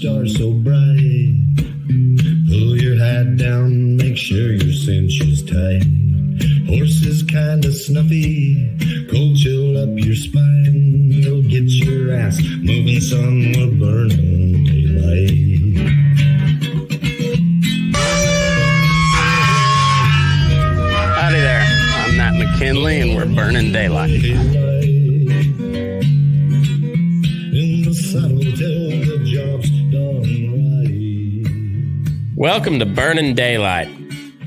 star so bright. Pull your hat down, make sure your cinch is tight. Horse is kinda snuffy, cold chill up your spine. You'll get your ass moving, son, we're burning daylight. Howdy there, I'm Matt McKinley and we're burning daylight. In the saddle till the job's done right. Welcome to Burnin Daylight,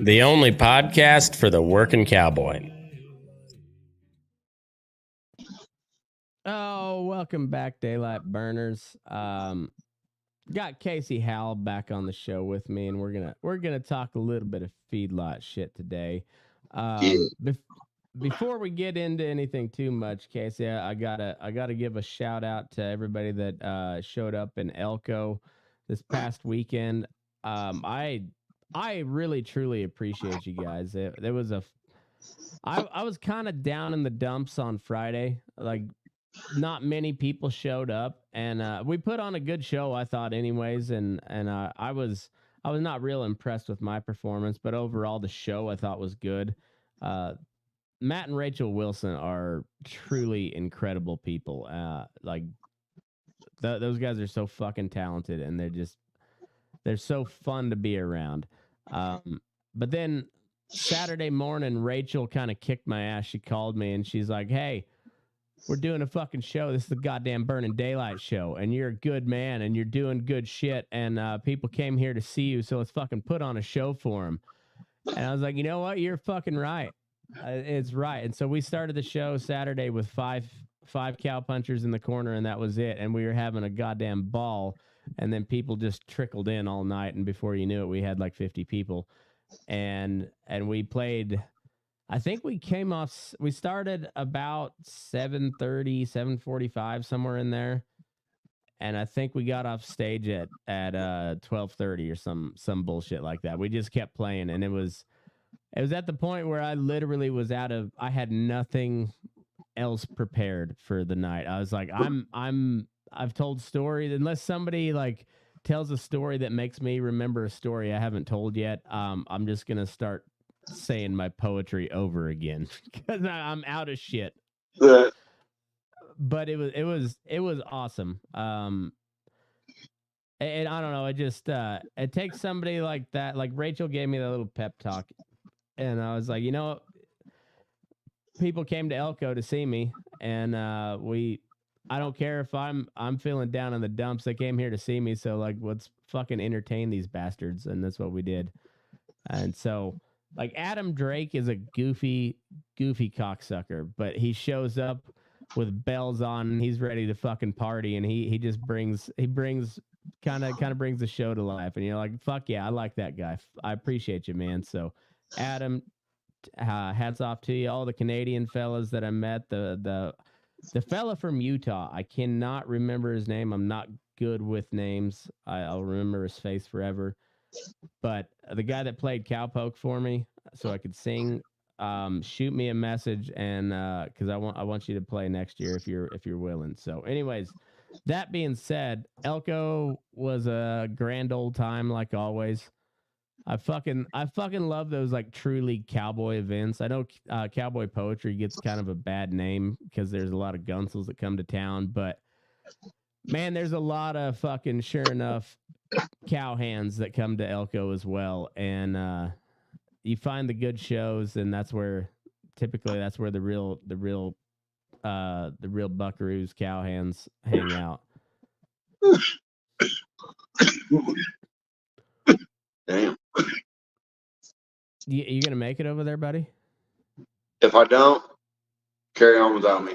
the only podcast for the working cowboy. Oh, welcome back, Daylight Burners. Got Casey Howell back on the show with me, and we're gonna talk a little bit of feedlot shit today. Before we get into anything too much, Casey, I gotta give a shout out to everybody that showed up in Elko this past weekend. I really truly appreciate you guys. I was kind of down in the dumps on Friday. Like, not many people showed up, and we put on a good show, I thought, anyways. And I was not real impressed with my performance, but overall the show I thought was good. Matt and Rachel Wilson are truly incredible people. Those guys are so fucking talented, and they're so fun to be around. But then Saturday morning, Rachel kind of kicked my ass. She called me and she's like, "Hey, we're doing a fucking show. This is the goddamn Burnin Daylight show, and you're a good man, and you're doing good shit, and people came here to see you, so let's fucking put on a show for them." And I was like, you know what? You're fucking right. It's right. And so we started the show Saturday with five cow punchers in the corner, and that was it. And we were having a goddamn ball. And then people just trickled in all night, and before you knew it, we had like 50 people. And we played. I think we started about 7:30, 7:45, somewhere in there. And I think we got off stage at 12:30 or some bullshit like that. We just kept playing, and it was at the point where I literally was I had nothing else prepared for the night. I was like, I've told stories, unless somebody like tells a story that makes me remember a story I haven't told yet. I'm just going to start saying my poetry over again because I'm out of shit. But it was awesome. And I don't know, it just it takes somebody like that. Like Rachel gave me that little pep talk, and I was like, you know, people came to Elko to see me, and I don't care if I'm feeling down in the dumps. They came here to see me, so like, let's fucking entertain these bastards, and that's what we did. And so, like, Adam Drake is a goofy cocksucker, but he shows up with bells on, and he's ready to fucking party, and he brings kind of brings the show to life, and you're like, fuck yeah, I like that guy. I appreciate you, man. So, Adam, hats off to you. All the Canadian fellas that I met, the fella from Utah, I cannot remember his name. I'm not good with names. I'll remember his face forever. But the guy that played cowpoke for me so I could sing, shoot me a message, and because I want you to play next year if you're willing. So anyways, that being said, Elko was a grand old time like always. I fucking love those like truly cowboy events. I know cowboy poetry gets kind of a bad name because there's a lot of gunsels that come to town, but man, there's a lot of fucking sure enough cow hands that come to Elko as well. And you find the good shows, and that's where the real buckaroos, cow hands hang out. Damn. You gonna make it over there, buddy? If I don't, carry on without me.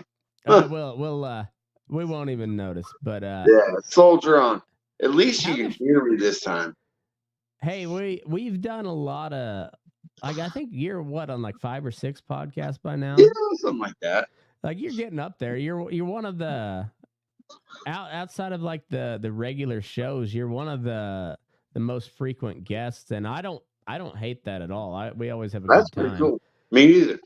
We won't even notice. But yeah, soldier on. At least you can hear me this time. Hey, we've done a lot of, like, I think you're on like 5 or 6 podcasts by now. Yeah, something like that. Like, you're getting up there. You're one of the outside of like the regular shows. You're one of the most frequent guests, and I don't hate that at all. We always have a good time. That's pretty cool. Me either.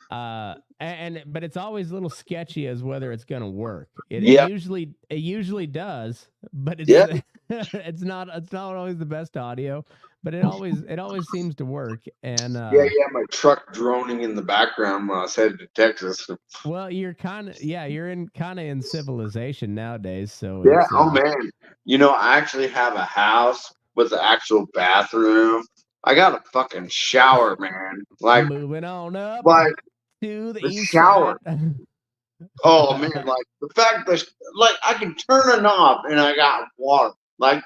But it's always a little sketchy as whether it's gonna work. It usually does, but it's not always the best audio, but it always seems to work. And Yeah, my truck droning in the background when I was headed to Texas. well, you're you're in civilization nowadays, so Yeah. it's Oh man. I actually have a house with an actual bathroom. I got a fucking shower, man. moving on up Like to the the east shower. side. Oh man, like the fact that I can turn a knob and I got water. Like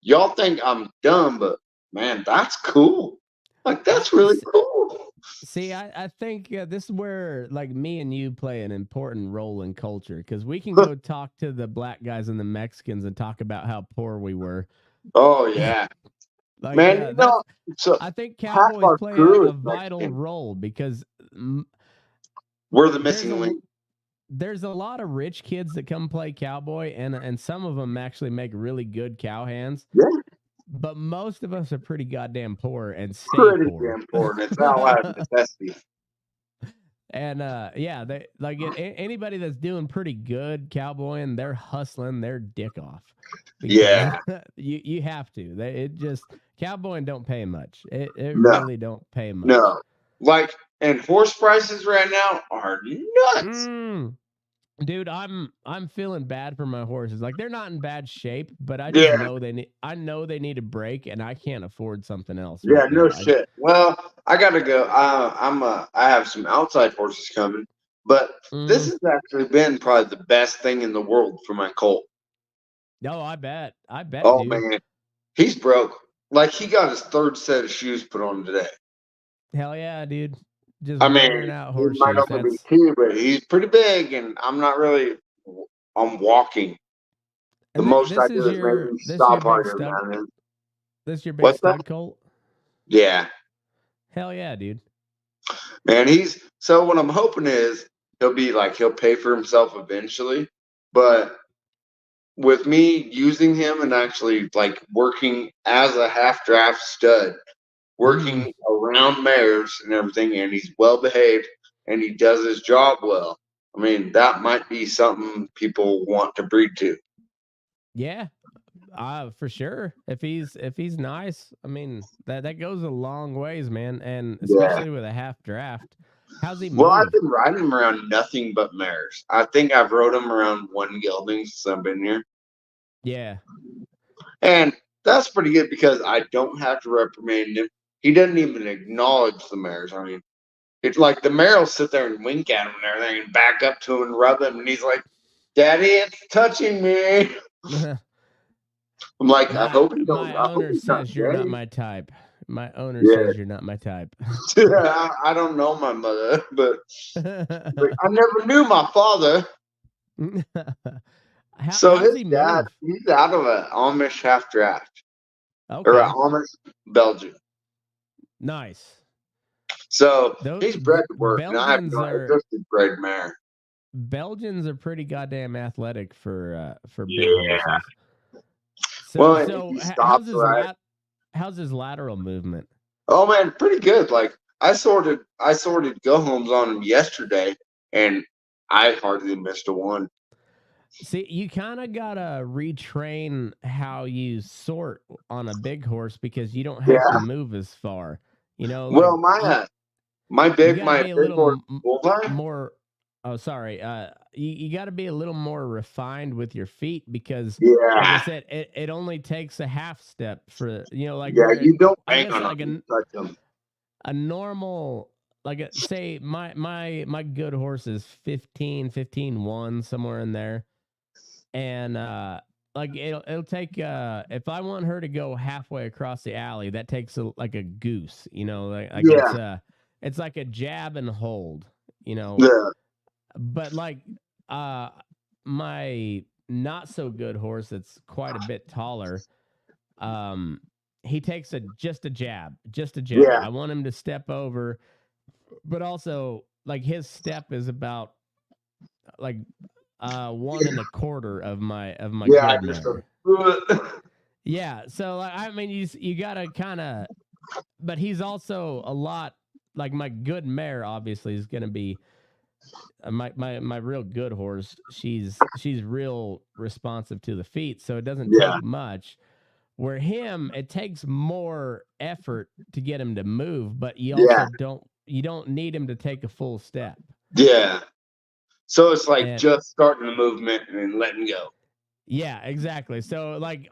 y'all think I'm dumb, but man, that's cool. Like that's really cool. See, I think this is where like me and you play an important role in culture because we can go talk to the black guys and the Mexicans and talk about how poor we were. Oh yeah, Like man. that's So I think half Cowboys our play crew a is vital Mexican. role because We're the there's missing a link. there's a lot of rich kids that come play cowboy and some of them actually make really good cow hands. Yeah, But most of us are pretty goddamn poor and stay pretty poor. damn important. It's all out of necessity. And yeah, they like anybody that's doing pretty good cowboying, they're hustling their dick off. Because Yeah. you have to. It just cowboying don't pay much. It No. really don't pay much. No. And horse prices right now are nuts. Dude, I'm feeling bad for my horses. Like they're not in bad shape, but I just Yeah. know I know they need a break, and I can't afford something else. Yeah, right no now. shit. Well, I gotta go. I have some outside horses coming, but this has actually been probably the best thing in the world for my colt. No, I bet. Oh dude. man, he's broke. Like he got his third set of shoes put on today. Hell yeah, dude. Just I wearing mean, out he might horseshoes. only be two, but he's pretty big, and I'm not really. I'm walking. The most I do is maybe stop harder, man. This your big What's stud that? colt? Yeah, Hell yeah, dude. and so what I'm hoping is he'll pay for himself eventually, but with me using him and actually like working as a half draft stud, working around mares and everything, and he's well behaved and he does his job well. I mean, that might be something people want to breed to. Yeah, for sure. If he's nice, I mean that goes a long ways, man, and especially with a half draft. How's he move? Well, I've been riding him around nothing but mares. I think I've rode him around one gelding since I've been here. Yeah. And that's pretty good because I don't have to reprimand him. He doesn't even acknowledge the mares. I mean, it's like the mare will sit there and wink at him and everything and back up to him and rub him. And he's like, Daddy, it's touching me. I'm like, I hope you don't. My owner says you're not my type. My owner says you're not my type. I don't know my mother, but I never knew my father. So his dad, he's out of an Amish half draft. Okay. Or an Amish Belgian. Nice. So he's bred to work. And I have just a bred mare. Belgians are pretty goddamn athletic for big horses. So how's his lateral movement? Oh man, pretty good. Like I sorted go homes on him yesterday, and I hardly missed a one. See, you kind of gotta retrain how you sort on a big horse because you don't have to move as far. You know. Like, well, my big horse more. Oh, sorry. You got to be a little more refined with your feet because, like I said, it only takes a half step for like. Yeah, you don't bang on like them, touch them. A normal, say my good horse is 15-1 somewhere in there, and it'll take if I want her to go halfway across the alley, that takes like a goose. It's like a jab and hold. Yeah. But my not so good horse that's quite a bit taller, he takes just a jab. Yeah. I want him to step over, but also his step is about 1 1/4 of my good mare. Yeah, so I mean you gotta kind of, but he's also a lot my good mare obviously is gonna be my real good horse, she's real responsive to the feet, so it doesn't Yeah. take much. Where him, it takes more effort to get him to move, but you also don't need him to take a full step. Yeah. So it's like And just starting the movement and letting go. yeah, exactly. So like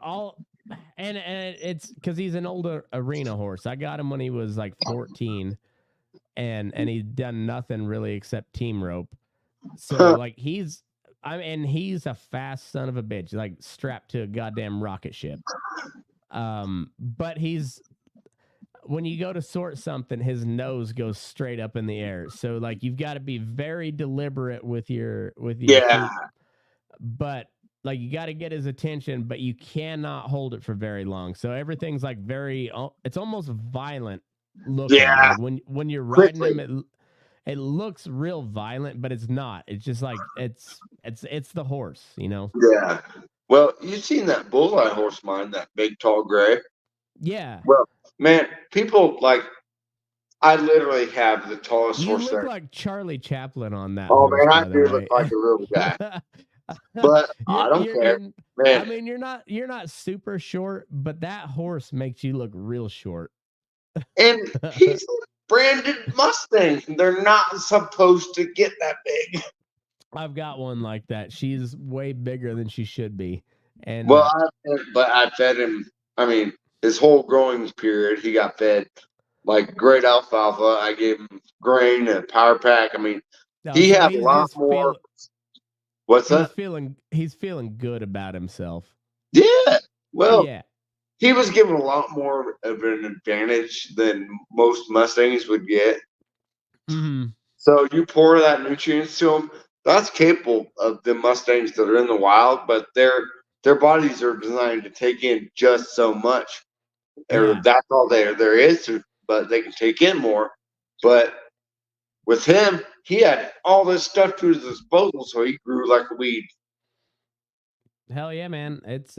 and it's because he's an older arena horse. I got him when he was like 14, and he's done nothing really except team rope. So like he's a fast son of a bitch, like strapped to a goddamn rocket ship. But when you go to sort something, his nose goes straight up in the air. So like you've got to be very deliberate with your Yeah. feet. But like you got to get his attention, but you cannot hold it for very long. So everything's like it's almost violent looking. Yeah. Like when you're Quickly. riding him, it looks real violent, but it's not. It's just like it's the horse, you know? Yeah. Well, you've seen that bullseye horse of mine, that big tall gray. Yeah. Well, man, people like I literally have the tallest You horse look there. like Charlie Chaplin on that Oh horse, man, I by the do way. look like a real guy. But I don't care. Man. I mean, you're not super short, but that horse makes you look real short. And he's a branded Mustang. They're not supposed to get that big. I've got one like that. She's way bigger than she should be. And Well, I fed him. I mean, his whole growing period, he got fed like great alfalfa. I gave him grain and power pack. I mean, he so had a lot more. What's that? He's feeling good about himself. Yeah. Well, yeah. he was given a lot more of an advantage than most Mustangs would get. Mm-hmm. So you pour that nutrients to them. That's capable of the Mustangs that are in the wild, but their bodies are designed to take in just so much, or that's all there is. But they can take in more. But with him, he had all this stuff to his disposal, so he grew like a weed. Hell yeah, man! It's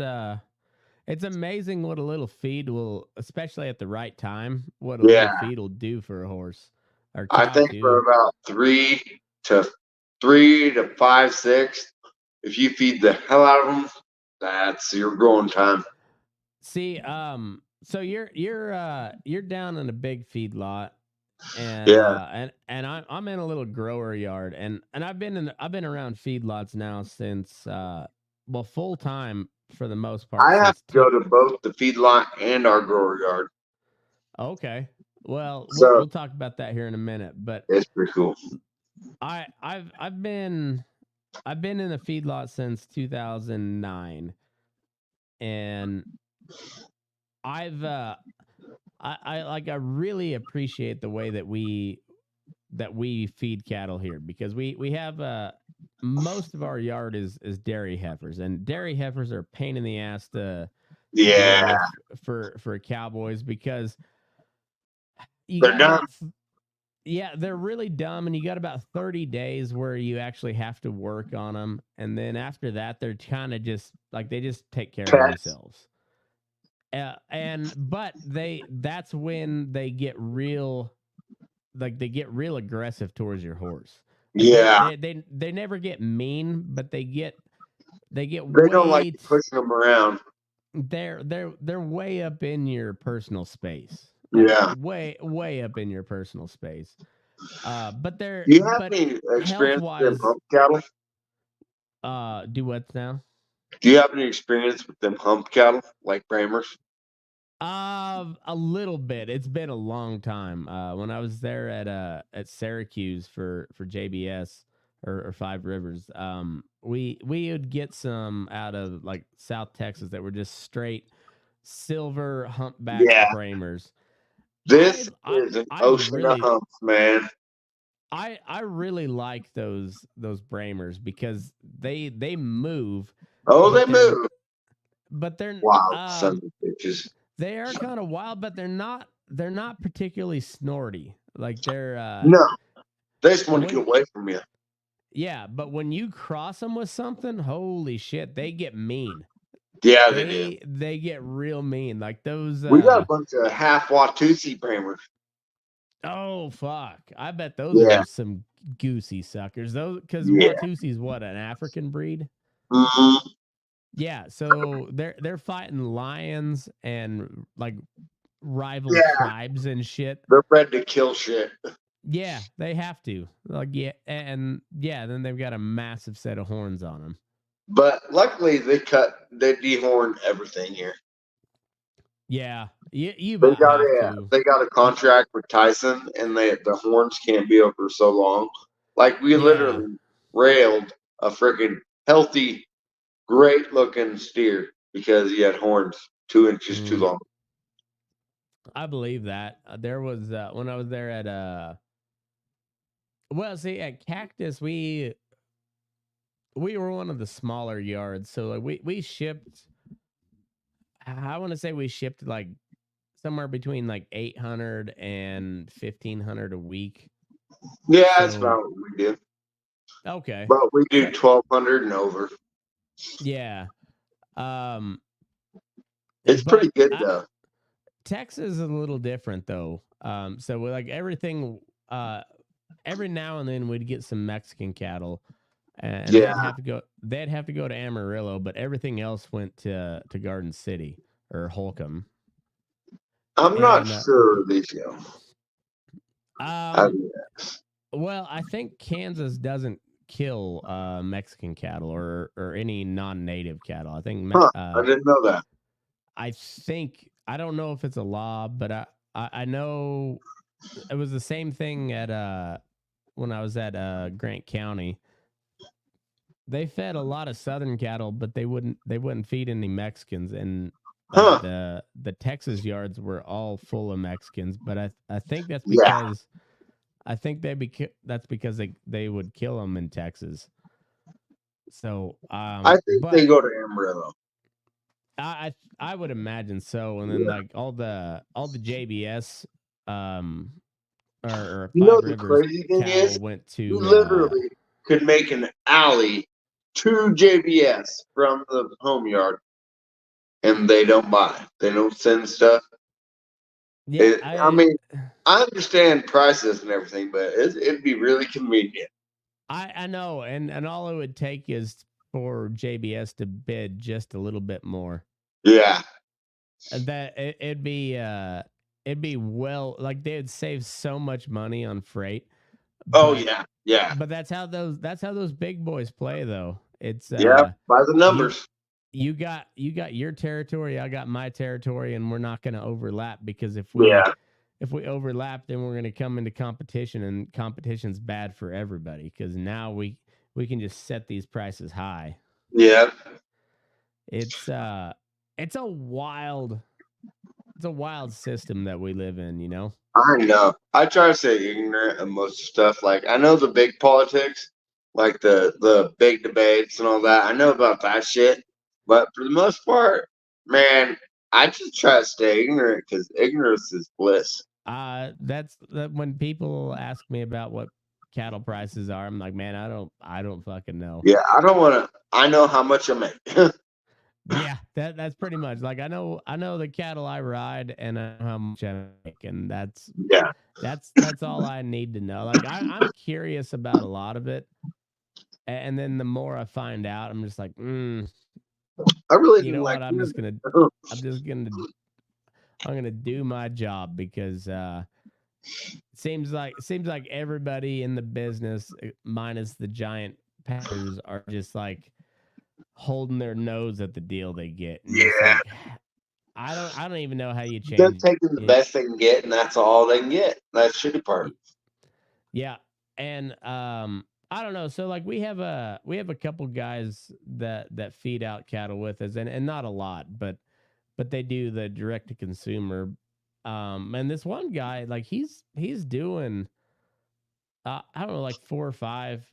amazing what a little feed will, especially at the right time, what a little feed will do for a horse or cow. I think too. for about 3 to 5, 6, if you feed the hell out of them, that's your growing time. See, so you're down in a big feed lot, and I'm in a little grower yard, and I've been around feedlots now since full time for the most part. I have to go to both the feedlot and our grower yard. Okay, well, we'll talk about that here in a minute, but it's pretty cool. I've been in the feedlot since 2009, and I really appreciate the way that we feed cattle here, because we have most of our yard is dairy heifers, and dairy heifers are a pain in the ass to deal with for cowboys, because they're dumb. They're really dumb, and you got about 30 days where you actually have to work on them, and then after that, they're kind of just like they just take care of themselves. But that's when they get real, like they get real aggressive towards your horse. Like they never get mean, but they don't like pushing them around. They're way up in your personal space. Like way up in your personal space. But they're. Do you have any experience with them hump cattle? Do what now? Do you have any experience with them hump cattle, like Bramers? A little bit. It's been a long time. When I was there at Syracuse for JBS or Five Rivers, we would get some out of like South Texas that were just straight silver humpback Bramers. This is an ocean of humps, man. I really like those Bramers because they move. Oh, they move. But they're wild sons of bitches. They are kind of wild, but they're not particularly snorty. Like they're no, they just want to get away from you. Yeah, but when you cross them with something, holy shit, they get mean. Yeah, they do. They get real mean. Like those. We got a bunch of half Watusi Bramers. Oh fuck! I bet those Yeah. are some goosey suckers. Those because Yeah. Watusi's what, an African breed? Hmm. Yeah, so they're fighting lions and like rival Yeah. tribes and shit. They're bred to kill shit. Yeah, they have to. Like and then they've got a massive set of horns on them. But luckily, they dehorn everything here. Yeah, you They about got have a to. they got a contract with Tyson, and the horns can't be over so long. Like we Yeah. literally railed a freaking healthy, great looking steer because he had horns 2 inches too long. I believe that. There was when I was there at well, see at Cactus we were one of the smaller yards, so like we shipped. I want to say we shipped like somewhere between like 800 and 1,500 a week. Yeah, that's So about what we do. okay, But we do so 1,200 and over. yeah, um, It's but pretty good though. Texas is a little different though. So with like everything, every now and then we'd get some Mexican cattle, and Yeah. they'd have to go. They'd have to go to Amarillo, but everything else went to Garden City or Holcomb. I'm not And sure these go. well, I think Kansas doesn't kill Mexican cattle or any non-native cattle. I think I didn't know that. I think I don't know if it's a law, but I know it was the same thing at when I was at Grant County. They fed a lot of southern cattle, but they wouldn't feed any Mexicans, and like the Texas yards were all full of Mexicans. But I think that's because I think that's because they would kill them in Texas. So I think they go to Amarillo. I would imagine so, and then like all the JBS or You know Five the Rivers crazy thing cattle is, went you to literally could make an alley to JBS from the home yard, and they don't buy. They don't send stuff. yeah. I mean, I understand prices and everything, but it'd be really convenient. I know, and all it would take is for JBS to bid just a little bit more. Yeah. That it'd be well, like they'd save so much money on freight. Oh But, yeah. But that's how those big boys play though. It's Yeah, by the numbers. You got your territory, I got my territory, and we're not going to overlap, because if we overlap, then we're going to come into competition, and competition's bad for everybody, because now we can just set these prices high. Yeah. It's a wild system that we live in, you know? I know. I try to stay ignorant of most stuff. Like I know the big politics, like the big debates and all that. I know about that shit, but for the most part, man, I just try to stay ignorant because ignorance is bliss. That's when people ask me about what cattle prices are, I'm like, man, I don't fucking know. Yeah, I don't want to. I know how much I make. Yeah, that's pretty much like I know the cattle I ride, and I know how much I make, and that's all I need to know. Like I'm curious about a lot of it, and then the more I find out, I'm just like, I really, you know like. what? I'm gonna do my job, because seems like everybody in the business, minus the giant packers, are just like holding their nose at the deal they get. And Yeah. like, I don't even know how you change. They're taking the best they can get, and that's all they can get. That's shitty part. Yeah, and I don't know. So like we have a couple guys that feed out cattle with us, and not a lot, but they do the direct to consumer. And this one guy, like he's doing I don't know, like 4 or 5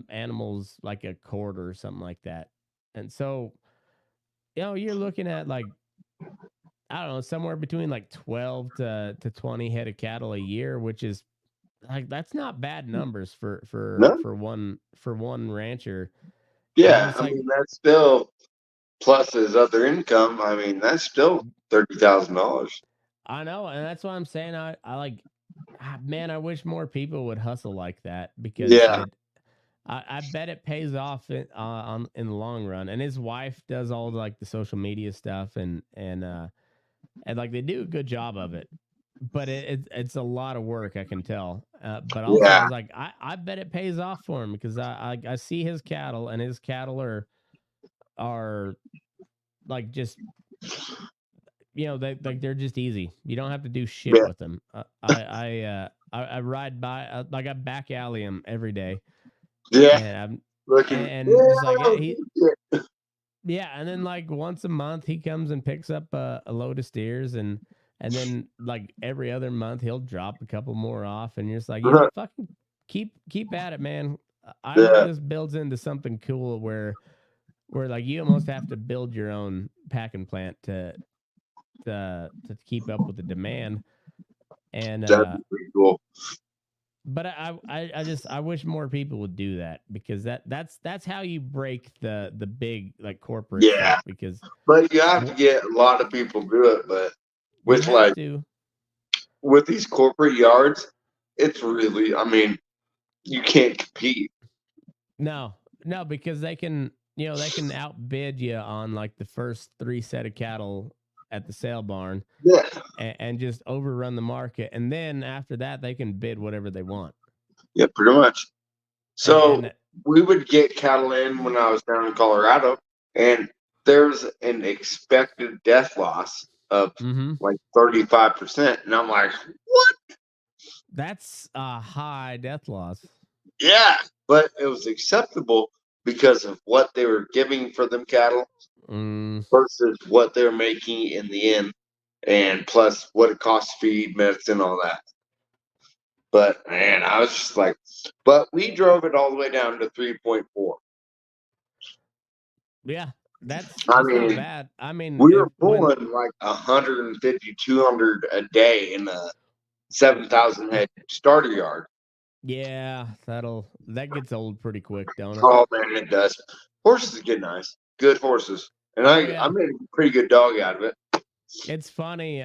animals like a quarter or something like that. And so, you know, you're looking at like, I don't know, somewhere between like 12 to 20 head of cattle a year, which is like, that's not bad numbers for one rancher. Yeah, I Like, mean that's still plus his other income. I mean that's still $30,000. I know, and that's why I'm saying I like man, I wish more people would hustle like that because Yeah. I bet it pays off in the long run. And his wife does all like the social media stuff and like they do a good job of it. But it's a lot of work, I can tell. But also, I Yeah. was like, I bet it pays off for him because I see his cattle, and his cattle are like just they're just easy. You don't have to do shit Yeah. with them. I ride by like I back alley him every day, Yeah. and I'm Looking. and just like Yeah. yeah, and then like once a month he comes and picks up a load of steers and then like every other month he'll drop a couple more off and you're just like, fucking keep at it, man. I hope Yeah. this builds into something cool where like you almost have to build your own packing plant to keep up with the demand. And That'd be pretty cool. but I wish more people would do that because that's how you break the big like corporate Yeah. shit because But you have to get a lot of people to do it. But you with have to. with these corporate yards, it's really, I mean, you can't compete. No, because they can, they can outbid you on like the first 3 set of cattle at the sale barn Yeah. and just overrun the market. And then after that, they can bid whatever they want. Yeah, pretty much. So And we would get cattle in when I was down in Colorado, and there's an expected death loss of like 35%. And I'm like, what? that's a high death loss. Yeah. But it was acceptable because of what they were giving for them cattle versus what they're making in the end, and plus what it costs to feed, medicine, all that. But man, I was just like, but we drove it all the way down to 3.4. Yeah, that's I not mean, bad. I mean, we were pulling like 150, 200 a day in a 7,000 head starter yard. yeah, that gets old pretty quick, don't it? Oh man, it does. Horses get nice, good horses, and I made a pretty good dog out of it. It's funny.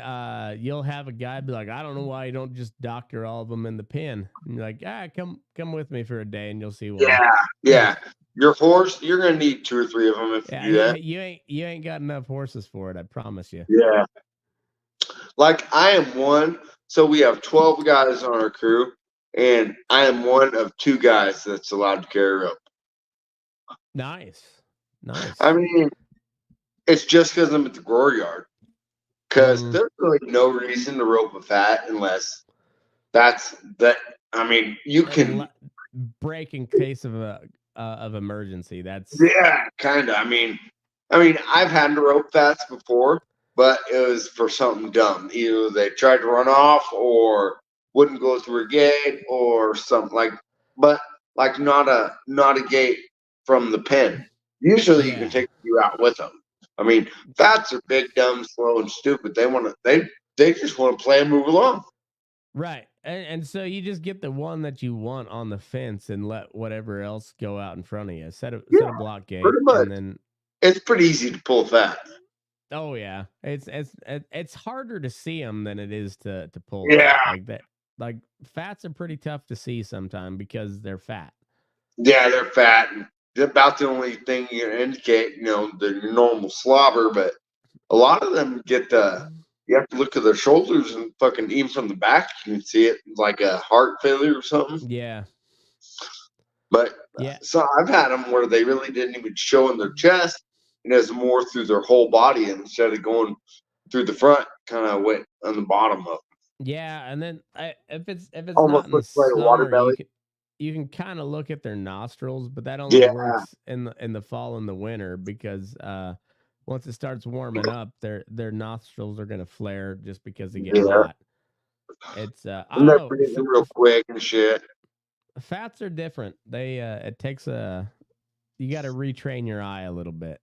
You'll have a guy be like, "I don't know why you don't just doctor all of them in the pen." And you're like, come with me for a day, and you'll see why." Yeah. Your horse, you're gonna need 2 or 3 of them if you do that. You ain't got enough horses for it. I promise you. Yeah. Like I am one. So we have 12 guys on our crew, and I am one of 2 guys that's allowed to carry rope. Nice. I mean, it's just because I'm at the grower yard. Because there's really no reason to rope a fat unless that's that. I mean, you can break in case of emergency. That's kind of. I mean, I've had to rope fats before, but it was for something dumb. Either they tried to run off or wouldn't go through a gate or something like. But like not a gate from the pen. Usually, you can take you out with them. I mean, fats are big, dumb, slow, and stupid. They just want to play and move along. Right. And so you just get the one that you want on the fence and let whatever else go out in front of you. Set a block gate, and then it's pretty easy to pull fat. Oh yeah, it's harder to see them than it is to pull. Yeah, like that. Like fats are pretty tough to see sometimes because they're fat. Yeah, they're fat. And they're about the only thing you can indicate, the normal slobber. But a lot of them you have to look at their shoulders and fucking even from the back, you can see it like a heart failure or something. Yeah. But so I've had them where they really didn't even show in their chest, and it was more through their whole body, and instead of going through the front, kind of went on the bottom of them. Yeah, and then if it's almost not in the looks like a water summer, belly. you can kind of look at their nostrils, but that only works in the fall and the winter because once it starts warming up, their nostrils are gonna flare just because they get hot. It's I don't know, real quick and shit. Fats are different. They it takes you got to retrain your eye a little bit.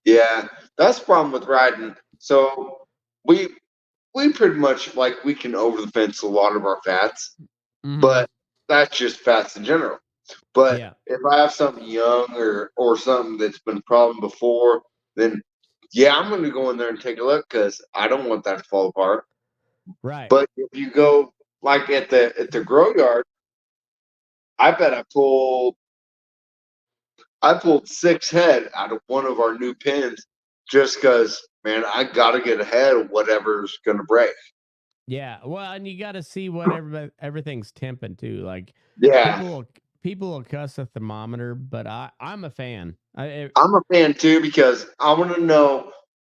Yeah, that's the problem with riding. So we pretty much like we can over the fence a lot of our fats, but that's just fats in general. But if I have something young or something that's been a problem before, then I'm going to go in there and take a look because I don't want that to fall apart. Right. But if you go like at the grow yard, I bet I pulled 6 head out of one of our new pens just because, man, I got to get ahead of whatever's going to break. Yeah, well, and you got to see what everything's temping too. Like Yeah. people will cuss a thermometer, but I'm a fan. I'm a fan too because I want to know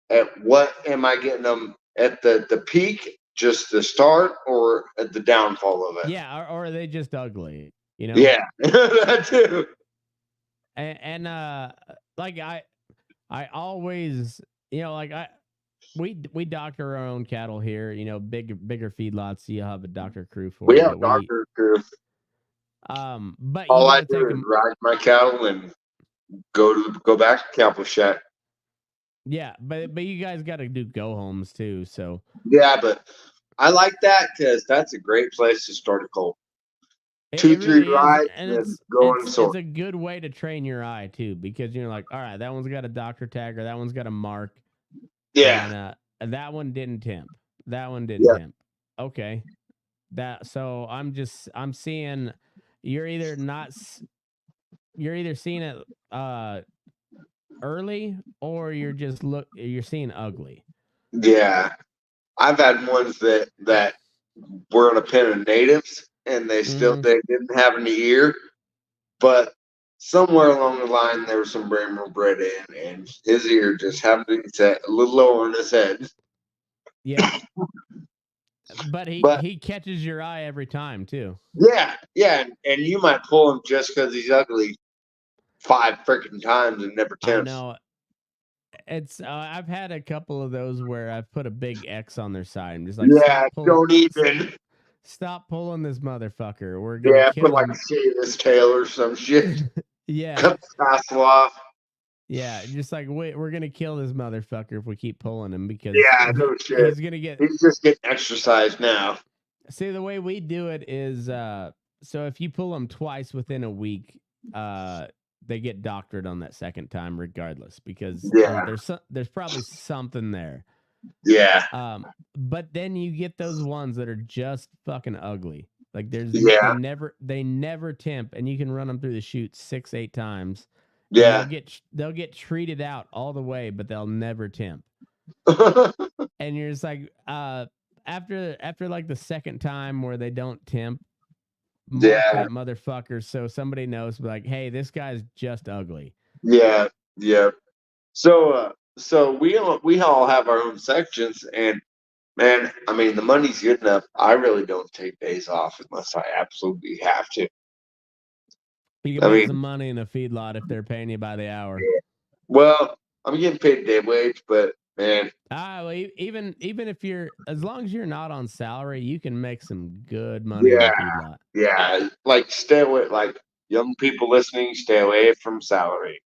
at what am I getting them at the peak, just the start, or at the downfall of it. Yeah, or are they just ugly? You know? Yeah, that too. And like I always, you know, like we doctor our own cattle here. You know, bigger feedlots. You have a doctor crew for We them, have but doctor crew. but you All got I to do take is them. ride my cattle and go back to Cowboy Shack. Yeah, but you guys got to do go homes too. So Yeah, but I like that because that's a great place to start a colt. it 2-3 really is, rides and and go and it's sort. a good way to train your eye too, because you're like, all right, that one's got a doctor tag, or that one's got a mark, Yeah, and that one didn't temp. That one didn't yeah, temp. Okay, so I'm seeing you're either not you're either seeing it early, or you're seeing ugly. yeah. I've had ones that were in a pen of natives and Mm-hmm. they didn't have any ear, but somewhere along the line there was some Bramer bred in, and his ear just happened to be set a little lower on his head. Yeah, but But he catches your eye every time too. yeah, and you might pull him just because he's ugly 5 freaking times and never I tempts. know. It's I've had a couple of those where I've put a big X on their side. I'm just like, Yeah, don't even. stop pulling this motherfucker. We're gonna Yeah, put kill like him. shave his tail or some shit. Yeah, Cut the tassel off. yeah. Just like, wait, we're gonna kill this motherfucker if we keep pulling him, because Yeah, no shit. he's gonna get. He's just getting exercise now. See, the way we do it is, so if you pull them twice within a week, they get doctored on that second time, regardless, because Yeah, there's probably something there. yeah, But then you get those ones that are just fucking ugly. Like yeah, they never temp, and you can run them through the chute 6-8 times, and yeah. they'll get treated out all the way, but they'll never temp. And you're just like, after like the second time where they don't temp, mark Yeah, that motherfucker so somebody knows, like, hey, this guy's just ugly. yeah, yeah. So we all have our own sections, and man, I mean the money's good enough. I really don't take days off unless I absolutely have to. You can I make mean, some money in a feedlot if they're paying you by the hour. well, I'm getting paid day wage, but man, Well, even if you're, as long as you're not on salary, you can make some good money in a yeah, feedlot. yeah. Like stay away. Like young people listening, stay away from salary.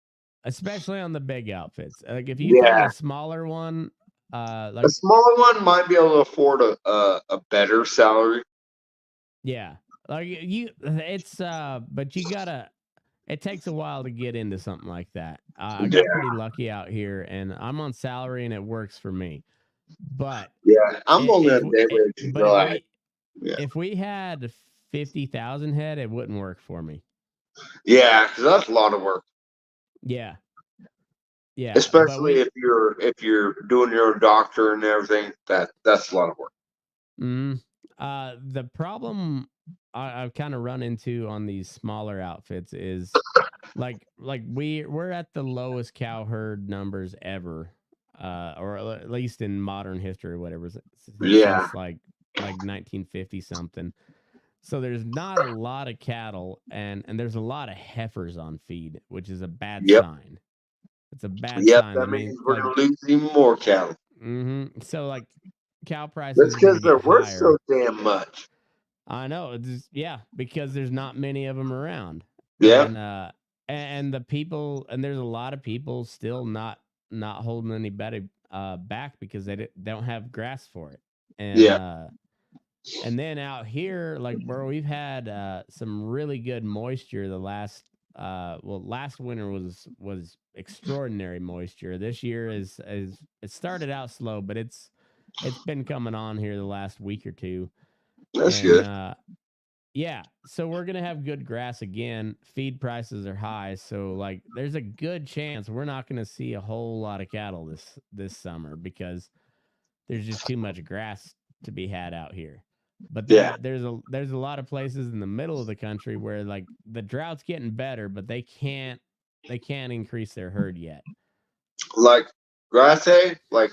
Especially on the big outfits. Like if you find Yeah, a smaller one, a like, smaller one might be able to afford a better salary. yeah, like but you gotta. It takes a while to get into something like that. I Yeah, got pretty lucky out here, and I'm on salary, and it works for me. But yeah. I'm only on day wage but until I. Yeah, if we had 50,000 head, it wouldn't work for me. yeah, because that's a lot of work. Yeah, yeah, but Especially if you're doing your own doctor and everything, that's a lot of work. mm, the problem I've kind of run into on these smaller outfits is like we're at the lowest cow herd numbers ever, or at least in modern history, or whatever, Yeah. since like 1950 something. So there's not a lot of cattle, and there's a lot of heifers on feed, which is a bad Yep. sign. It's a bad Yep. sign. That That means means, we're like, gonna lose even more cattle. so like cow prices That's are going to because get they're worth so higher. damn much. I know. Yeah, because there's not many of them around, Yep. and the people, and there's a lot of people still not holding anybody back because they don't have grass for it, Yeah. and then out here, like where we've had some really good moisture the last last winter was extraordinary moisture. This year is it started out slow, but it's been coming on here the last week or two. That's And good. yeah, so we're gonna have good grass again. Feed prices are high, so like there's a good chance we're not gonna see a whole lot of cattle this summer because there's just too much grass to be had out here. But Yeah. there's a lot of places in the middle of the country where like the drought's getting better, but they can't increase their herd yet. Like grass hay, like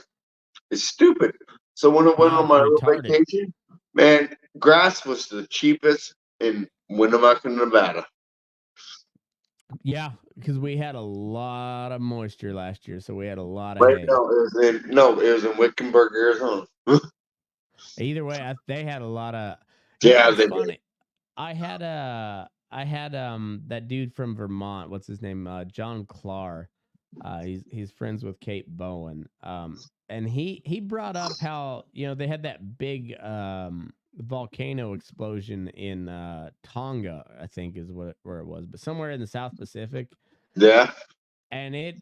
it's stupid. So when I went No, on it's my little retarded. vacation, man, grass was the cheapest in Winnemucca, Nevada. Yeah, because we had a lot of moisture last year, so we had a lot of Wait, hay. no, it was in Wickenburg, Arizona. Either way, they had a lot of. You know Yeah, what's they did. funny? I had that dude from Vermont. What's his name? John Clark. He's friends with Kate Bowen. And he brought up how they had that big volcano explosion in Tonga, I think is where it was, but somewhere in the South Pacific, Yeah. and it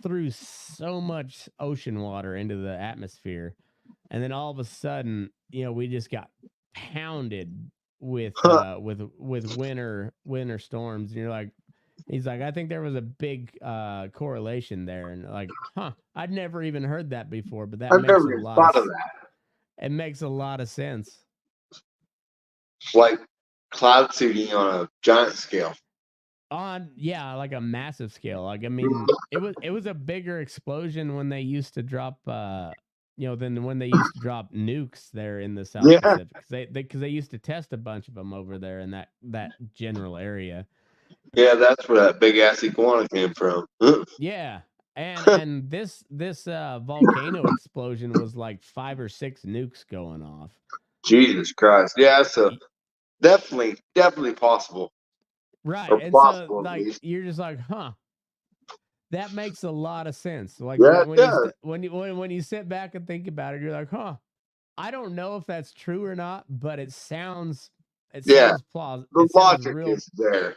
threw so much ocean water into the atmosphere, and then all of a sudden, we just got pounded with Huh. winter storms, and you're like, he's like, I think there was a big correlation there, and like, I'd never even heard that before, but that I've makes never a even lot of thought of that. it makes a lot of sense. Like cloud seeding on a giant scale. On like a massive scale. Like, I mean, it was a bigger explosion when they used to drop than when they used to drop nukes there in the South Yeah. Pacific, because they used to test a bunch of them over there in that general area. Yeah, that's where that big ass iguana came from. Yeah. And this volcano explosion was like 5 or 6 nukes going off. Jesus Christ. Yeah, so definitely possible. Right. Or And so plausible at like least. you're just like, that makes a lot of sense. Like Yeah, it when you does. when you sit back and think about it, you're like, I don't know if that's true or not, but it Yeah. sounds plausible. The logic is there.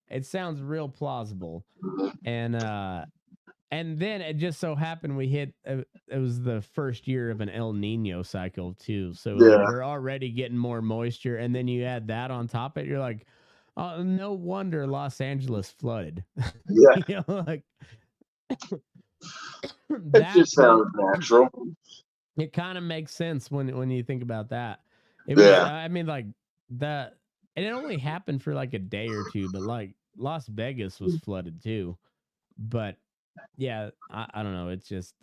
It sounds real plausible. Mhm. And then it just so happened we hit it was the first year of an El Nino cycle too. So like Yeah. we're already getting more moisture, and then you add that on top of it, you're like, oh, no wonder Los Angeles flooded. Yeah. Like It that just plus sounds natural. it kind of makes sense when you think about that. It was Yeah. I mean, like, that, and it only happened for like a day or two, but like Las Vegas was flooded too. But yeah, I don't know. It's just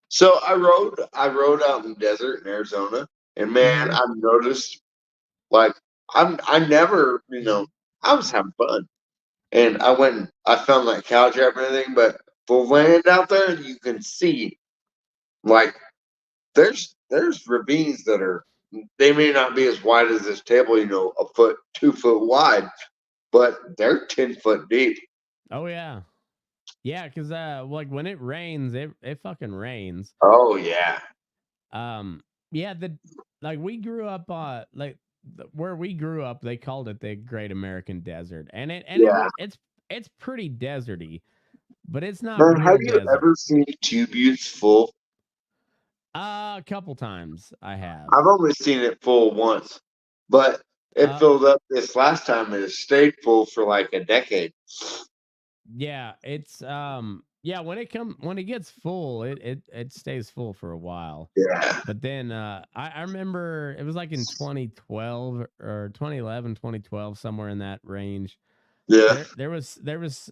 So I rode out in the desert in Arizona, and man, mhm. I've noticed like I never, I was having fun. And I found that cow trap and everything, but the land out there you can see like there's ravines that are they may not be as wide as this table, a foot, 2 foot wide, but they're 10 foot deep. Oh yeah. Yeah, because like when it rains, it fucking rains. Oh yeah. Yeah, the like we grew up where we grew up, they called it the Great American Desert, and Yeah. it's pretty deserty, but it's not Man, have real you desert. ever seen two buttes full? A couple times I have. I've only seen it full once, but it Uh, filled up this last time and it stayed full for like a decade. yeah, it's yeah, when it gets full, it stays full for a while. Yeah. But then I remember it was like in 2012 or 2011, 2012, somewhere in that range. Yeah. There was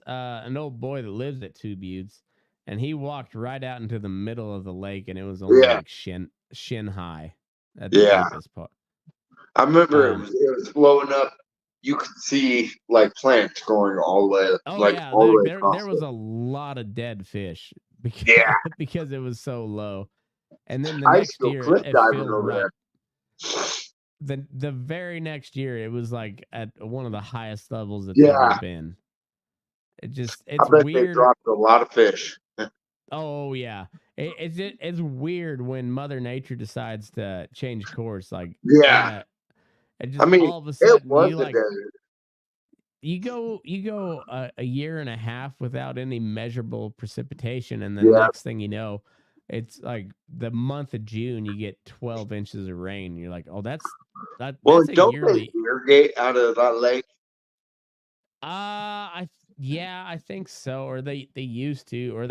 an old boy that lives at Two Buttes, and he walked right out into the middle of the lake, and it was only Yeah. like shin high at the Yeah. deepest part. I remember it Um, was it was blowing up. You could see like plants going all the way, oh like yeah, all the way there across was it. a lot of dead fish because Yeah. because it was so low. And then the I used next to go year cliff it diving filled over right. there. The very next year it was like at one of the highest levels it's ever Yeah. been. I It's bet they weird. dropped a lot of fish. Oh yeah, it's weird when Mother Nature decides to change course. Like, Yeah. it I just mean, all of a it sudden was the desert. you go a year and a half without any measurable precipitation, and the Yeah. next thing you know, it's like the month of June, you get 12 inches of rain. You're like, oh, that's Well, a don't they yearly. irrigate out of that lake? I think so, or they used to, or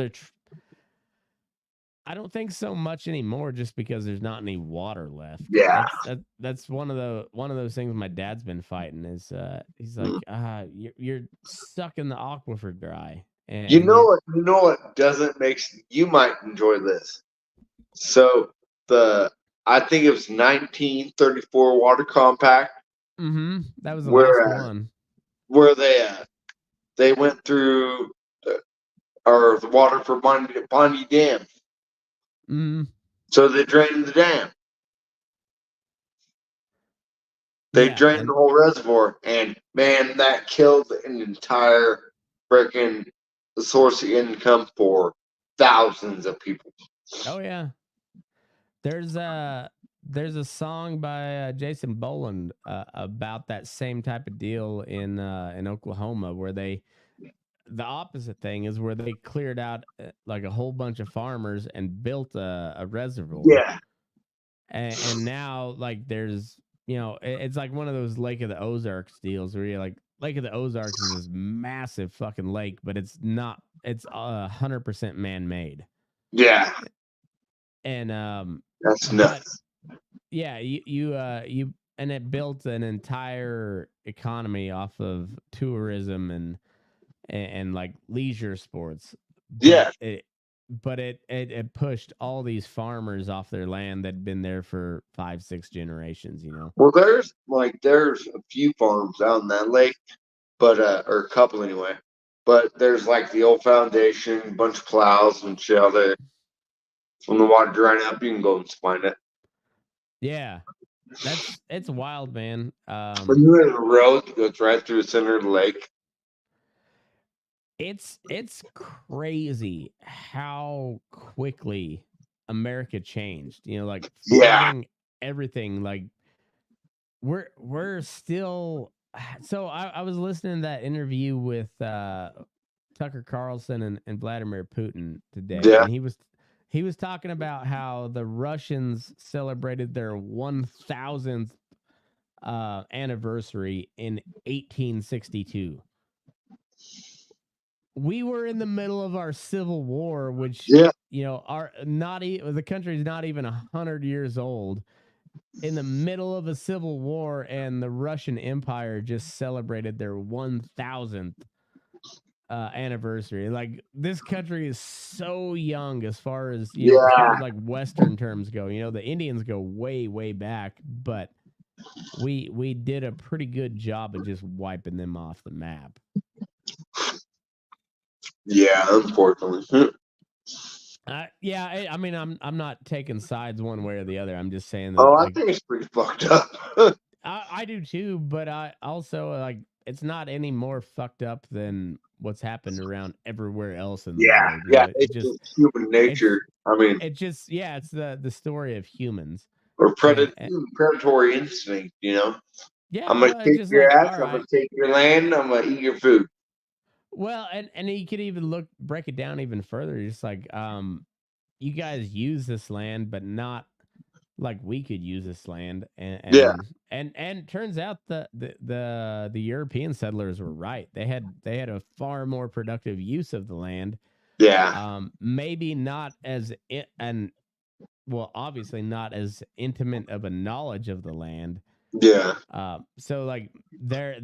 I don't think so much anymore, just because there's not any water left. Yeah. That's one of those things my dad's been fighting. Is he's like, you're sucking the aquifer dry, You and know you're what? You know what doesn't make you might enjoy this. So I think it was 1934 water compact that was the last where one. where they went through or the water for Bondi Dam. So they drained the dam. They Yeah, drained and the whole reservoir, and man, that killed an entire freaking source of income for thousands of people. oh yeah, there's a song by Jason Boland about that same type of deal in Oklahoma, where the opposite thing is where they cleared out like a whole bunch of farmers and built a reservoir, Yeah, and now like there's it's like one of those Lake of the Ozarks deals where you're like, Lake of the Ozarks is this massive fucking lake, but it's not. It's 100% man made, yeah, and that's but nuts. yeah, you and it built an entire economy off of tourism and like leisure sports, Yeah, but it pushed all these farmers off their land that'd been there for 5-6 generations. well, there's a few farms out in that lake, but or a couple anyway. But there's like the old foundation, a bunch of plows and shit out there. When the water drying up, you can go and find it. Yeah, it's wild, man. When you're in a road that goes right through the center of the lake. It's crazy how quickly America changed. Like Yeah, farming, everything. Like we're still. So I was listening to that interview with Tucker Carlson and Vladimir Putin today, yeah, and he was talking about how the Russians celebrated their 1000th anniversary in 1862. We were in the middle of our civil war, which yeah. the country's not even 100 years old. In the middle of a civil war, and the Russian Empire just celebrated their 1000th anniversary. Like, this country is so young as far as like Western terms go. The Indians go way back, but we did a pretty good job of just wiping them off the map. Yeah, unfortunately. I mean, I'm not taking sides one way or the other. I'm just saying that, Oh, I like, think it's pretty fucked up. I do too, but I also like it's not any more fucked up than what's happened around everywhere else in the world. Yeah, it's just human nature. I mean, it's the story of humans or and predatory instinct. yeah, I'm gonna well, it's kick just your like, ass. all I'm gonna right. take your land. I'm gonna eat your food. Well, and you could even break it down even further. Just like, you guys use this land, but not like we could use this land, Yeah, and turns out the European settlers were right. They had a far more productive use of the land. yeah, Maybe not as obviously not as intimate of a knowledge of the land. yeah, So like their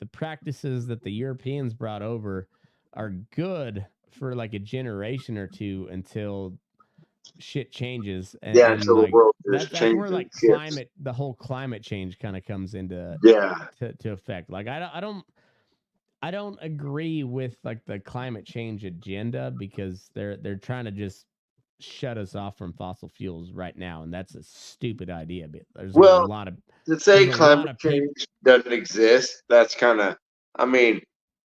the practices that the Europeans brought over are good for like a generation or two until shit changes, yeah. and Until the like world just that's changes where like shifts. the whole climate change kind of comes into Yeah, to effect. Like I don't agree with like the climate change agenda, because they're trying to just shut us off from fossil fuels right now, and that's a stupid idea. But there's like a well, lot of to say climate people. change doesn't exist, that's kind of. I mean,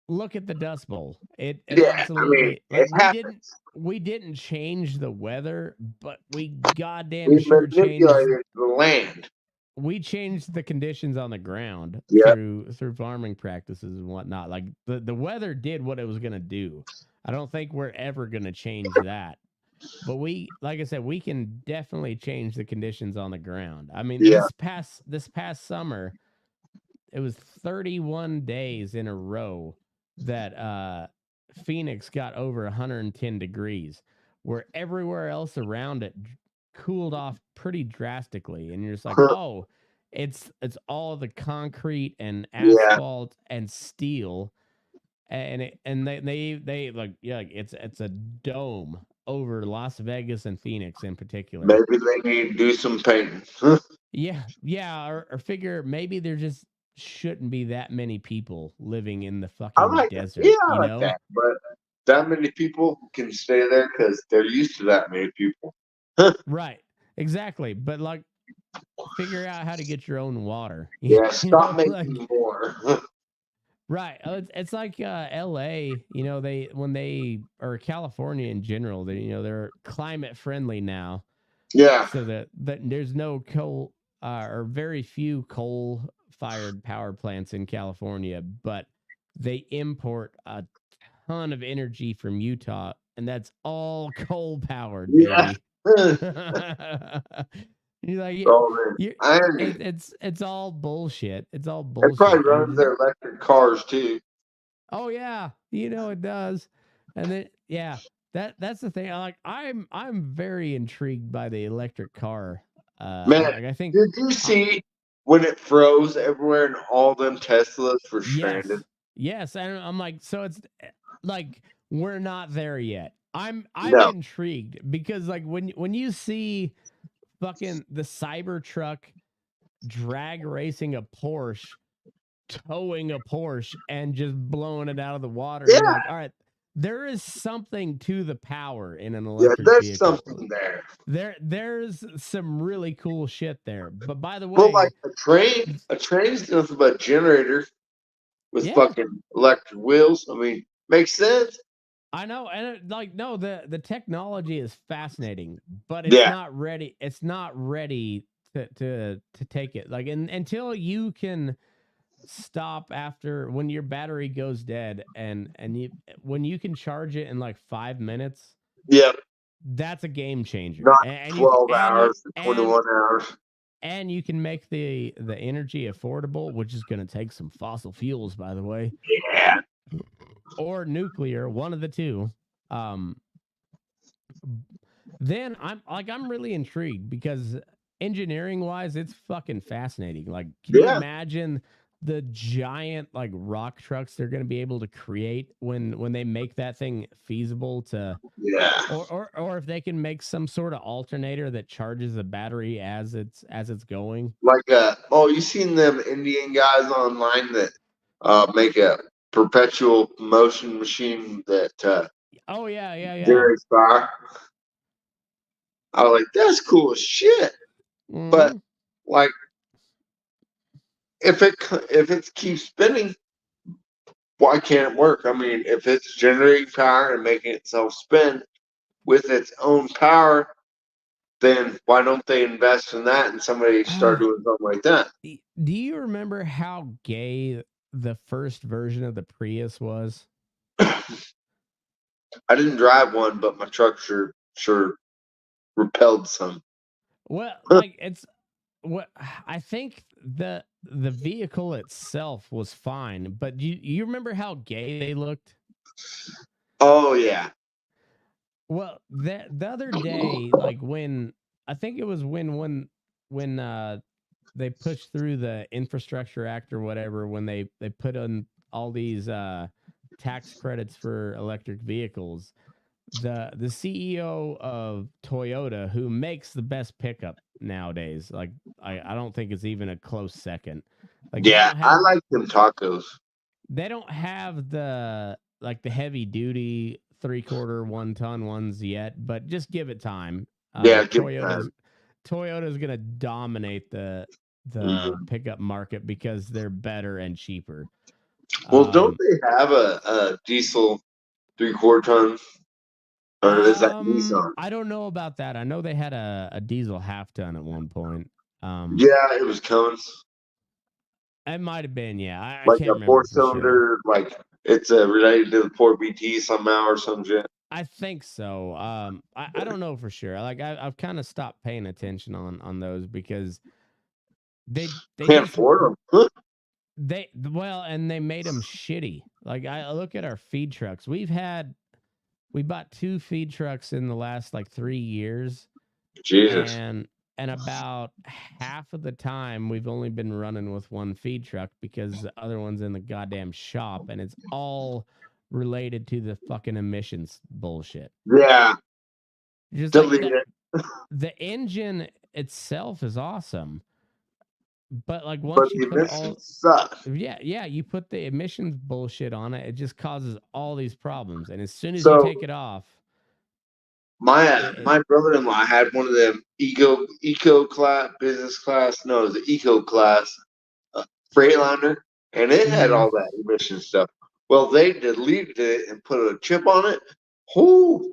Look at the Dust Bowl. It yeah. I mean, absolutely, like, it happens. we didn't change the weather, but we goddamn We sure changed manipulated the land. the conditions on the ground Yep. through farming practices and whatnot. Like the weather did what it was gonna do. I don't think we're ever going to change that. But like I said, we can definitely change the conditions on the ground. I mean, Yeah. this past summer, it was 31 days in a row that Phoenix got over 110 degrees, where everywhere else around it cooled off pretty drastically. And you're just like, oh, it's all the concrete and Yeah. asphalt and steel, and they like, yeah, it's a dome over Las Vegas and Phoenix in particular. Maybe they need to do some painting. Yeah, or figure maybe there just shouldn't be that many people living in the I fucking like that. desert, Yeah, I you like know? that. But that many people can stay there because they're used to that many people. Right. Exactly. But like figure out how to get your own water. Yeah, You stop know, like making more. right. It's like LA, you know, or California in general, they're climate friendly now. Yeah. So that there's no coal or very few coal fired power plants in California, but they import a ton of energy from Utah, and that's all coal powered, Yeah. baby. You're like, Oh, man. And it's all bullshit. It's all it probably bullshit. runs their electric cars too. Oh yeah, it does. And then yeah, that's the thing. I'm very intrigued by the electric car. Man, I think did you see when it froze everywhere and all them Teslas were stranded? yes, and I'm like, so it's like we're not there yet. I'm No. intrigued because like when you see fucking the Cybertruck drag racing a Porsche, towing a Porsche and just blowing it out of the water. Yeah. You're like, all right, there is something to the power in an Yeah, electric there's vehicle. something there. There's some really cool shit there. But by the Well, way, like a train's nothing but a generator with yeah, fucking electric wheels. I mean, makes sense. I know, and like no, the technology is fascinating, but it's Yeah. not ready. It's not ready to take it. Like until you can stop after when your battery goes dead and when you can charge it in like 5 minutes, Yep. that's a game changer. Not And you 12 hours or 21 hours. and you can make the energy affordable, which is going to take some fossil fuels, by the way, Yeah. or nuclear, one of the two. Then I'm really intrigued because engineering wise, it's fucking fascinating. Like, can you imagine the giant like rock trucks they're going to be able to create when they make that thing feasible to or if they can make some sort of alternator that charges the battery as it's going. Like you seen them Indian guys online that make a perpetual motion machine that Oh yeah. generates fire? I was like, that's cool as shit. But like, if it keeps spinning, why can't it work? I mean, if it's generating power and making itself spin with its own power, then why don't they invest in that and somebody start doing something like that? Do you remember how gay the first version of the Prius was? I didn't drive one, but my truck sure repelled some. Well, like it's what I think the vehicle itself was fine, but you remember how gay they looked? Oh yeah. Well, the other day, like when I think it was when they pushed through the Infrastructure Act or whatever, when they put on all these tax credits for electric vehicles, the CEO of Toyota, who makes the best pickup nowadays, like I don't think it's even a close second. Like Yeah, I like them tacos. they don't have the like the heavy duty 3/4 1-ton ones yet, but just give it time. Yeah, Toyota's gonna dominate the pickup market because they're better and cheaper. Well, don't they have a diesel 3/4 ton? Or is that Nissan? I don't know about that. I know they had a diesel 1/2 ton at one point. Yeah, it was Cummins. It might have been, yeah. I Like can't a remember for sure. 4-cylinder, like it's related to the poor BT somehow or some shit. I think so. I don't know for sure. Like I've kind of stopped paying attention on those because they Can't just afford them. and they made them shitty. Like I look at our feed trucks. We bought 2 feed trucks in the last like 3 years, Jesus. and about half of the time we've only been running with 1 feed truck because the other one's in the goddamn shop, and it's all related to the fucking emissions bullshit. Yeah. Just like Delete it. the engine itself is awesome, but like But once you the put all emissions suck. yeah, you put the emissions bullshit on it, it just causes all these problems. And as soon as you So take it off, my brother-in-law had one of them eco class business class. No, it was the eco class Freightliner, and it had Mhm. all that emission stuff. Well, they deleted it and put a chip on it. Whoo,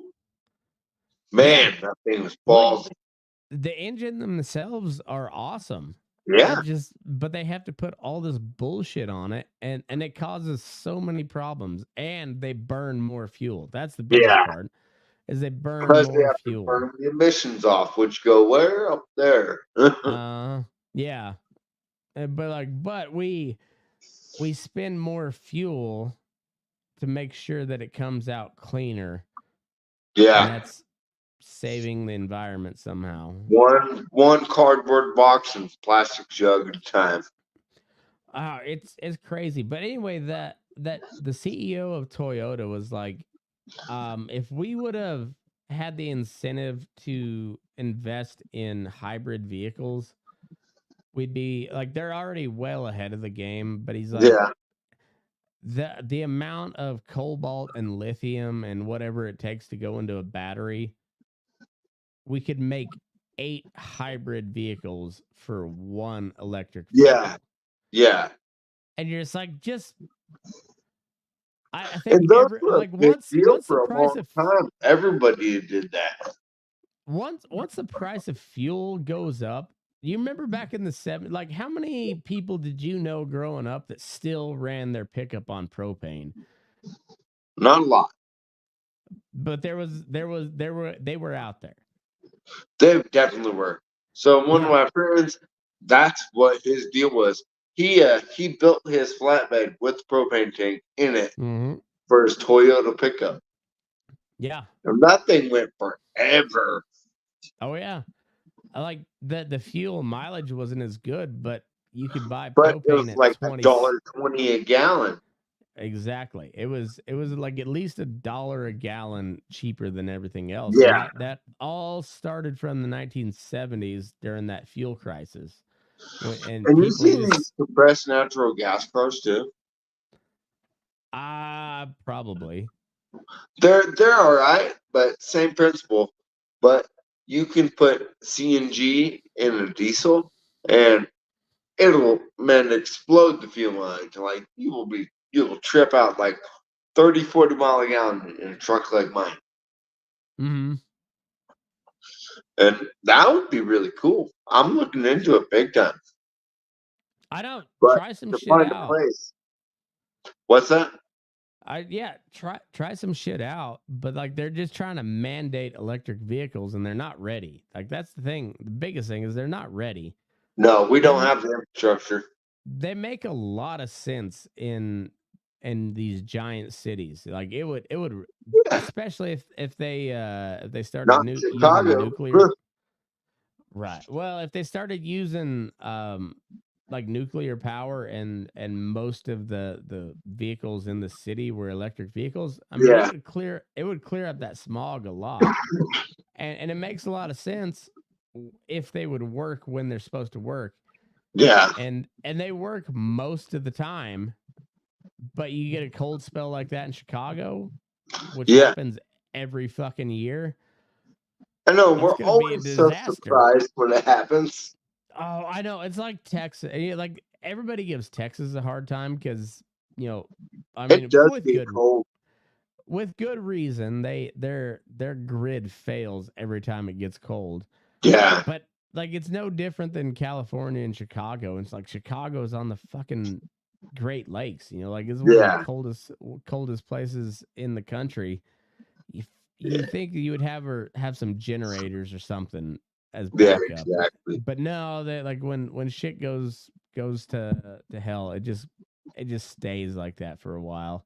Yeah, man, that thing was like balls. the engine themselves are awesome. Yeah, But they have to put all this bullshit on it, and it causes so many problems, and they burn more fuel. That's the biggest yeah. part, is they burn Plus, they more have to fuel. burn the emissions off, which go where up there. Yeah. But we spend more fuel to make sure that it comes out cleaner, and Yeah, that's saving the environment somehow. one cardboard box and plastic jug at a time. It's crazy. But anyway, that the CEO of Toyota was like, if we would have had the incentive to invest in hybrid vehicles, we'd be like, they're already well ahead of the game. But he's like, Yeah, the amount of cobalt and lithium and whatever it takes to go into a battery, we could make 8 hybrid vehicles for 1 electric yeah, vehicle. yeah. And you're just like, I think And those every were a like big deal once the for a price long of time. Everybody did that. once the price of fuel goes up, you remember back in the 70s, like how many people did you know growing up that still ran their pickup on propane? Not a lot. But they were out there. They definitely were. So one of Yeah. my friends, that's what his deal was. He built his flatbed with propane tank in it Mm-hmm. for his Toyota pickup, Yeah. and that thing went forever. Oh yeah. I like the fuel mileage wasn't as good, but you could buy But it propane was at like a 20. $1.20 a gallon. Exactly. It was like at least $1 a gallon cheaper than everything else. And Yeah, that all started from the 1970s during that fuel crisis. And and you people seen just these compressed natural gas cars too. probably. They're all right, but same principle. But you can put CNG in a diesel, and it'll explode the fuel line. Like you will trip out like 30, 40 mile a gallon in a truck like mine, Mhm. and that would be really cool. I'm looking into it big time, I don't but try some to shit find a out. place. What's that? Try some shit out, but like they're just trying to mandate electric vehicles and they're not ready. Like that's the thing. The biggest thing is they're not ready. No, we They don't have the infrastructure. they make a lot of sense in these giant cities. Like it would Yeah, especially if they started not using Chicago. nuclear. Right. Well, if they started using like nuclear power and most of the vehicles in the city were electric vehicles, I mean Yeah, it would clear up that smog a lot. And it makes a lot of sense if they would work when they're supposed to work. yeah, And they work most of the time, but you get a cold spell like that in Chicago, which yeah. happens every fucking year. I know. It's We're going to be a always so disaster. surprised when it happens. Oh, I know. It's like Texas. Like everybody gives Texas a hard time because, I It mean, does get cold. with good reason. Their grid fails every time it gets cold. Yeah, But like it's no different than California and Chicago. It's like Chicago's on the fucking Great Lakes. Like it's one of Yeah. the coldest places in the country. You think you would have some generators or something as Yeah, backup, exactly. but no, that like when shit goes to hell, it just stays like that for a while.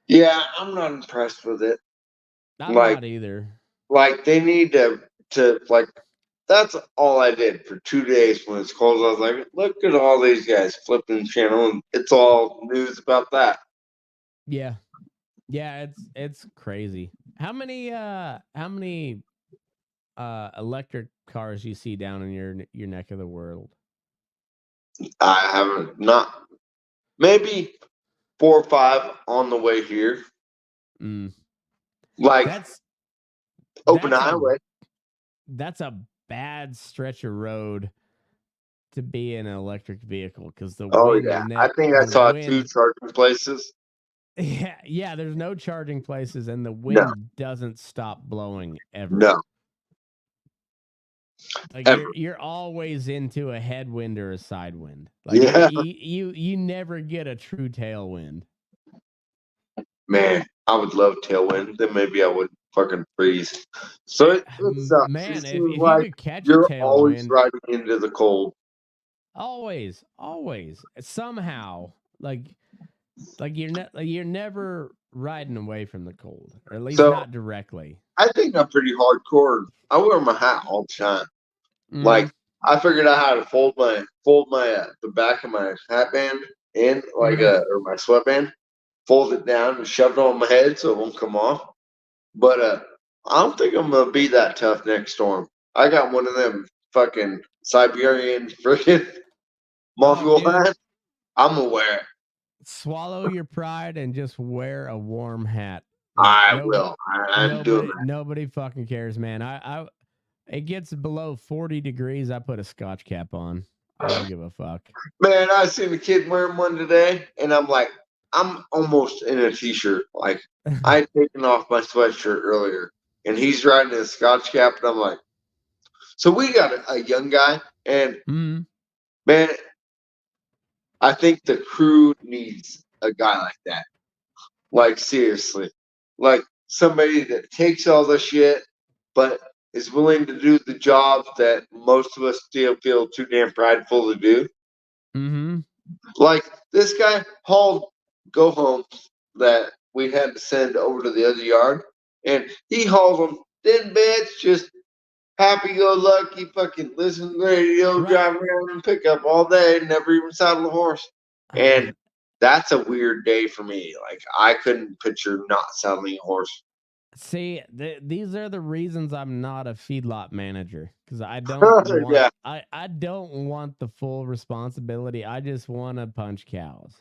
Yeah, I'm not impressed with it. I'm Like, not either. they need to like. That's all I did for 2 days when it's cold. I was like, look at all these guys flipping the channel, and it's all news about that. Yeah, yeah, it's crazy. How many electric cars you see down in your neck of the world? I haven't not maybe 4 or 5 on the way here. Mm. Like That's open that's a highway. that's a bad stretch of road to be in an electric vehicle because Oh yeah, I think I the saw 2 wind. charging places. Yeah, there's no charging places and the No, wind doesn't stop blowing ever. no, Like ever. you're always into a headwind or a side wind. Like Yeah, you never get a true tailwind. man, I would love tailwind. Then maybe I would fucking freeze. So it sucks. It Man, seems if you like could catch a you're always tailwind, riding into the cold. always somehow like you're never riding away from the cold, or at least So not directly. I think I'm pretty hardcore. I wear my hat all the time. Mm-hmm. Like I figured out how to fold my the back of my hat band in like Mm-hmm. or my sweatband, fold it down and shove it on my head so it won't come off. But I don't think I'm gonna be that tough next storm. I got one of them fucking Siberian friggin' Oh, Mongol dude, hats. I'm gonna wear it. swallow your pride and just wear a warm hat. Like I will. I'm doing nobody fucking cares, man. I it gets below 40 degrees, I put a Scotch cap on. I don't give a fuck. Man, I seen a kid wearing one today, and I'm like, I'm almost in a t-shirt. Like, I had taken off my sweatshirt earlier, and he's riding a Scotch cap, and I'm like, so we got a young guy, and Mm. man, I think the crew needs a guy like that. Like, seriously, like somebody that takes all the shit, but is willing to do the job that most of us still feel too damn prideful to do. Mm-hmm. Like this guy hauled go homes that we had to send over to the other yard, and he hauled them in beds, just happy go lucky, fucking listen to the radio, Right. drive around and pick up all day, never even saddle a horse. And that's a weird day for me. Like I couldn't picture not saddling a horse. See, these are the reasons I'm not a feedlot manager, because I don't want Yeah. I don't want the full responsibility. I just want to punch cows.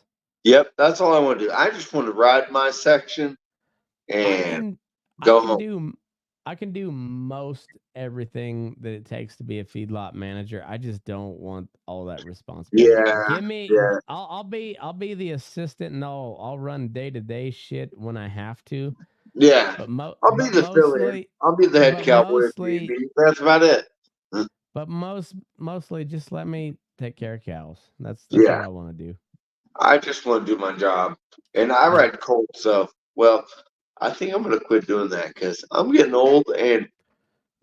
Yep, that's all I want to do. I just want to ride my section I and can I go can home. do I can do most everything that it takes to be a feedlot manager. I just don't want all that responsibility. Yeah, Give me yeah, I'll be the assistant, and I'll run day-to-day shit when I have to. yeah. But I'll be the fill-in. I'll be the head cowboy if need be. That's about it. mostly just let me take care of cows. That's what Yeah, I want to do. I just want to do my job, and I Yeah. ride cold. So, well, I think I'm gonna quit doing that because I'm getting old, and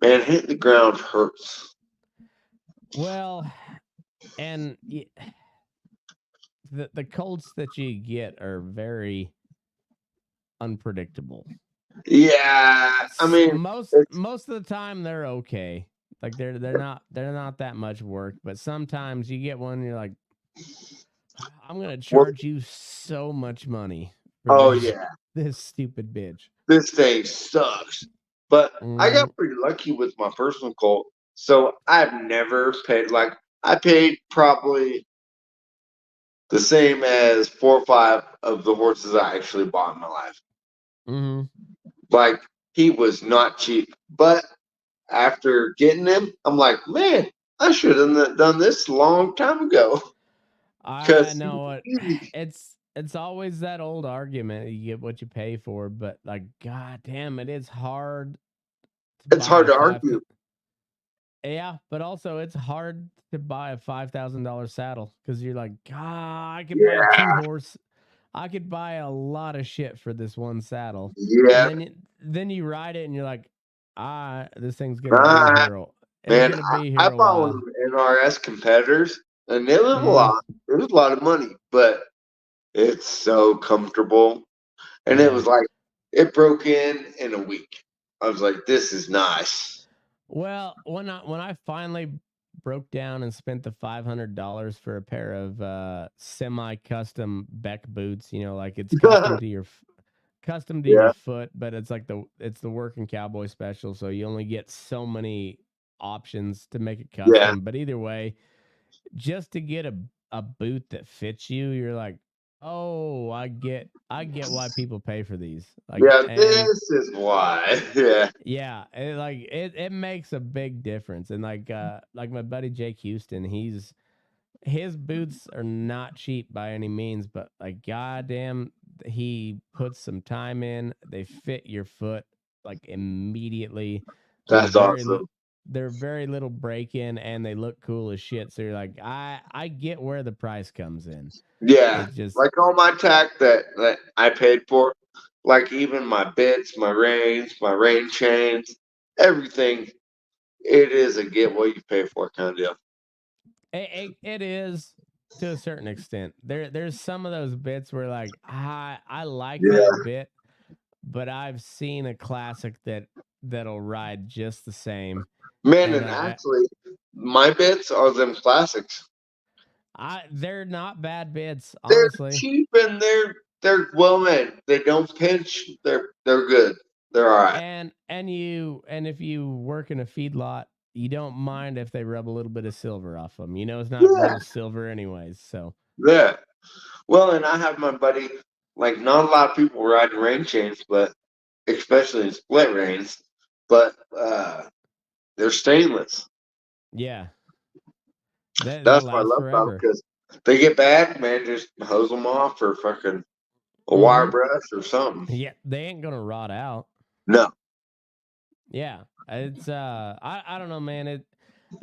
man, hitting the ground hurts. Well, and the colds that you get are very unpredictable. Yeah, I mean, it's Most of the time they're okay. Like they're not that much work, but sometimes you get one and you're like, I'm gonna well, charge you so much money for oh this yeah, this stupid bitch. this thing sucks. But I Mm-hmm. got pretty lucky with my personal colt, so I've never paid like I paid probably the same as 4 or 5 of the horses I actually bought in my life. Mm-hmm. Like he was not cheap, but after getting him, I'm like, man, I should have done this a long time ago. I Because know what it's always that old argument, you get what you pay for, but like god damn, it is hard to it's buy hard a to argue. Yeah, but also it's hard to buy a $5,000 saddle because you're like, God, I could buy Yeah, 2 horse. I could buy a lot of shit for this one saddle, and yeah. then you ride it and you're like, this thing's gonna be Uh, here. It's man, gonna be I here a bought one of while. the NRS competitors, and it was a Mm, lot. It was a lot of money, but it's so comfortable. And it yeah. was like it broke in a week. I was like, this is nice. Well, when I finally broke down and spent the $500 for a pair of semi-custom Beck boots, like it's custom to your Yeah, foot, but it's the working cowboy special, so you only get so many options to make it yeah, custom. But either way, just to get a boot that fits you, you're like, oh, I get why people pay for these. Like, yeah. and This is why. Yeah, yeah, it makes a big difference. And like my buddy Jake Houston, his boots are not cheap by any means, but like goddamn, he puts some time in. They fit your foot like immediately. They're that's very awesome. they're very little break in, and they look cool as shit. So you're like, I get where the price comes in. Yeah, It's just like all my tack that I paid for, like even my bits, my rain chains, everything. It is a get what you pay for kind of deal. it is to a certain extent. There's some of those bits where like I like that Yeah, bit, but I've seen a classic that'll ride just the same. man, And and actually, my bits are them classics. they're not bad bits, They're honestly. cheap and they're well made. They don't pinch. They're good. They're all right. And if you work in a feedlot, you don't mind if they rub a little bit of silver off them. It's not Yeah, real silver anyways. So yeah. Well, and I have my buddy. Like, not a lot of people riding rain chains, but especially in split reins. But they're stainless. yeah, they That's what I last love about them forever. because they get bad, man. Just hose them off or fucking a wire Hmm. brush or something. Yeah, they ain't gonna rot out. No, Yeah, it's I don't know, man.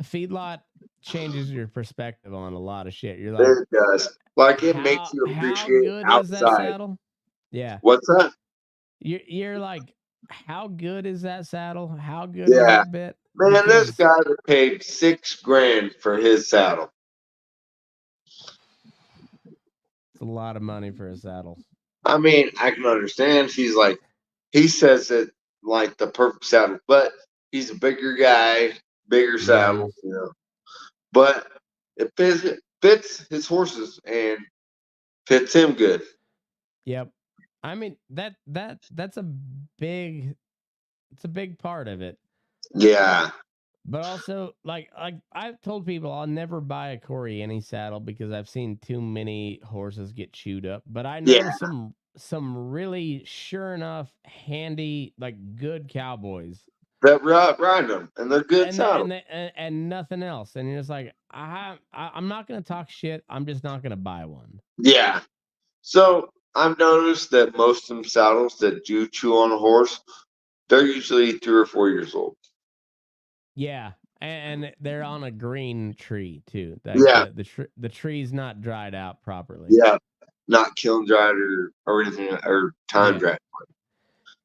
Feedlot changes your perspective on a lot of shit. You're like, it does. Like it makes you how appreciate good is that outside. saddle? Yeah, What's that? you're like, how good is that saddle? How good is Yeah, that bit? man. This Because guy that paid $6,000 for his saddle. it's a lot of money for a saddle. I mean, I can understand. He says it like the perfect saddle, but he's a bigger guy, bigger Mm, saddle, But it fits his horses and fits him good. yep. I mean that's a big it's a big part of it. Yeah, But also, like I've told people, I'll never buy a Corey any saddle because I've seen too many horses get chewed up. But I know yeah. some really sure enough handy like good cowboys, That ride them, and they're good saddles. and nothing else. And you're just like, I'm not gonna talk shit. I'm just not gonna buy one. Yeah. So I've noticed that most of them saddles that do chew on a horse, they're usually 3 or 4 years old. Yeah, and they're on a green tree too. Like Yeah, the tree's not dried out properly. yeah. Not kiln dried or anything or time Yeah, dried.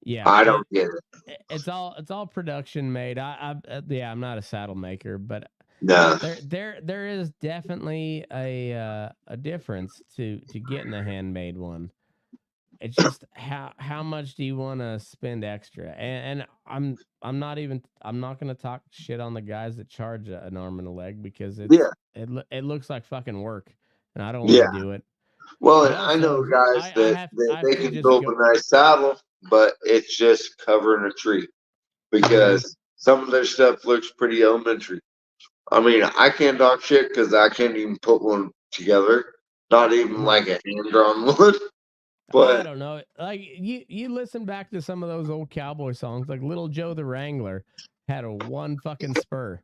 yeah. I don't get it. It's all production made. Yeah, I'm not a saddle maker, but No. there is definitely a difference to getting a handmade one. It's just how much do you want to spend extra? And I'm not gonna talk shit on the guys that charge an arm and a leg because Yeah, it looks like fucking work, and I don't want to yeah. do it. Well, But and I know also, guys that I have they to can just build go. a nice saddle, but it's just covering a tree Mm-hmm. because some of their stuff looks pretty elementary. I mean, I can't talk shit because I can't even put one together, not even like a hand drawn one. I But don't know. Like you listen back to some of those old cowboy songs, like Little Joe the Wrangler had a one fucking spur.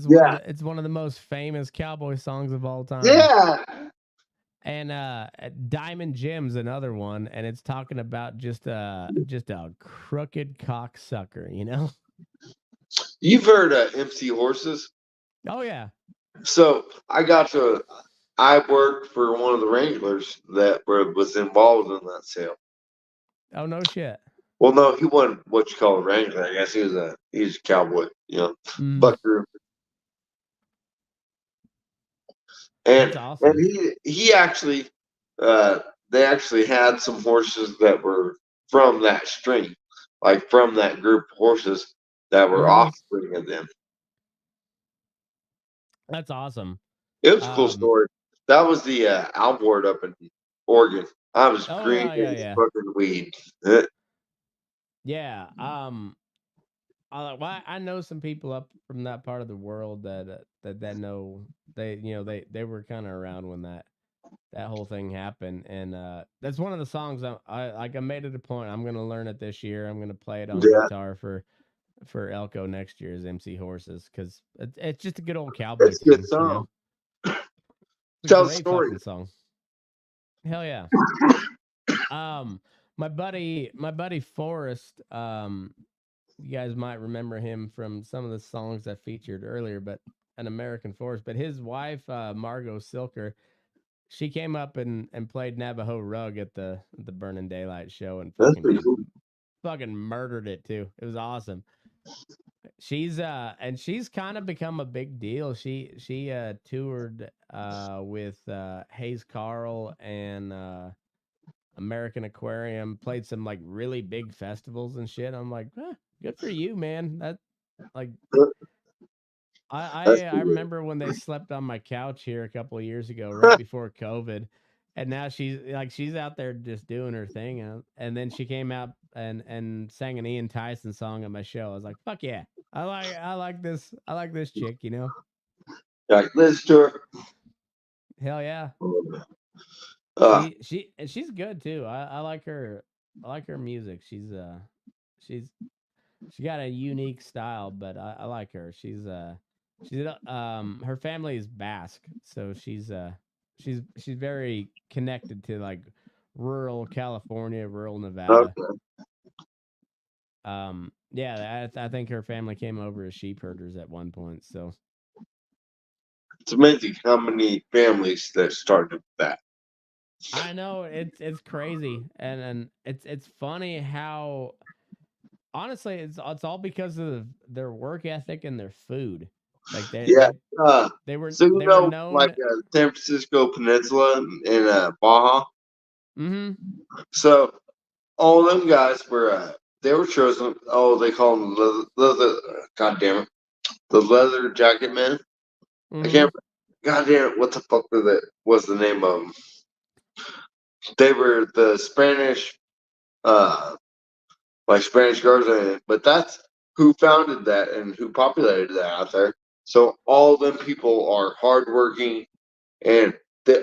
yeah, It's one of the most famous cowboy songs of all time. yeah, And Diamond Jim's another one, and it's talking about just a crooked cocksucker. You've heard MC Horses. Oh yeah. So I worked for one of the wranglers that was involved in that sale. Oh no shit. Well, no, he wasn't what you call a wrangler. I guess he was a cowboy, buckaroo. That's And awesome. he actually they actually had some horses that were from that string, like from that group of horses that were offspring of them. That's awesome. It was a cool story. That was the outboard up in Oregon. I was green as fucking weed. Yeah. I know some people up from that part of the world that know they were kind of around when that whole thing happened, and that's one of the songs I made it a point. I'm gonna learn it this year. I'm gonna play it on guitar for Elko next year's MC Horses because it's just a good old cowboy It's a tune. good song. It's a Tell great story. fucking song. Hell yeah. My buddy Forrest, you guys might remember him from some of the songs I featured earlier, but an American Forest. But his wife, Margot Silker, she came up and played Navajo Rug at the Burnin Daylight show and fucking murdered it too. It was awesome. She's kind of become a big deal. She toured with Hayes Carl and American Aquarium, played some like really big festivals and shit. I'm like, good for you, man. That like I remember when they slept on my couch here a couple of years ago, right before COVID, and now she's out there just doing her thing, and then she came out and sang an Ian Tyson song at my show. I was like, fuck yeah, I like this chick, you know. Like listen to her. Hell yeah. She's good too. I like her. I like her music. She got a unique style, but I like her. She's her family is Basque, so she's very connected to like rural California, rural Nevada. Okay. Yeah, I think her family came over as sheep herders at one point. So it's amazing how many families that started that. I know it's crazy, and it's funny how honestly it's all because of their work ethic and their food. Like they were so known like San Francisco Peninsula in Baja. Mm-hmm. So all them guys were they were chosen. Oh, they call them leather. God damn it, the leather jacket men. Mm-hmm. I can't. God damn it, what the fuck was the name of them? They were the Spanish, like Spanish guards, but that's who founded that and who populated that out there. So all them people are hardworking, and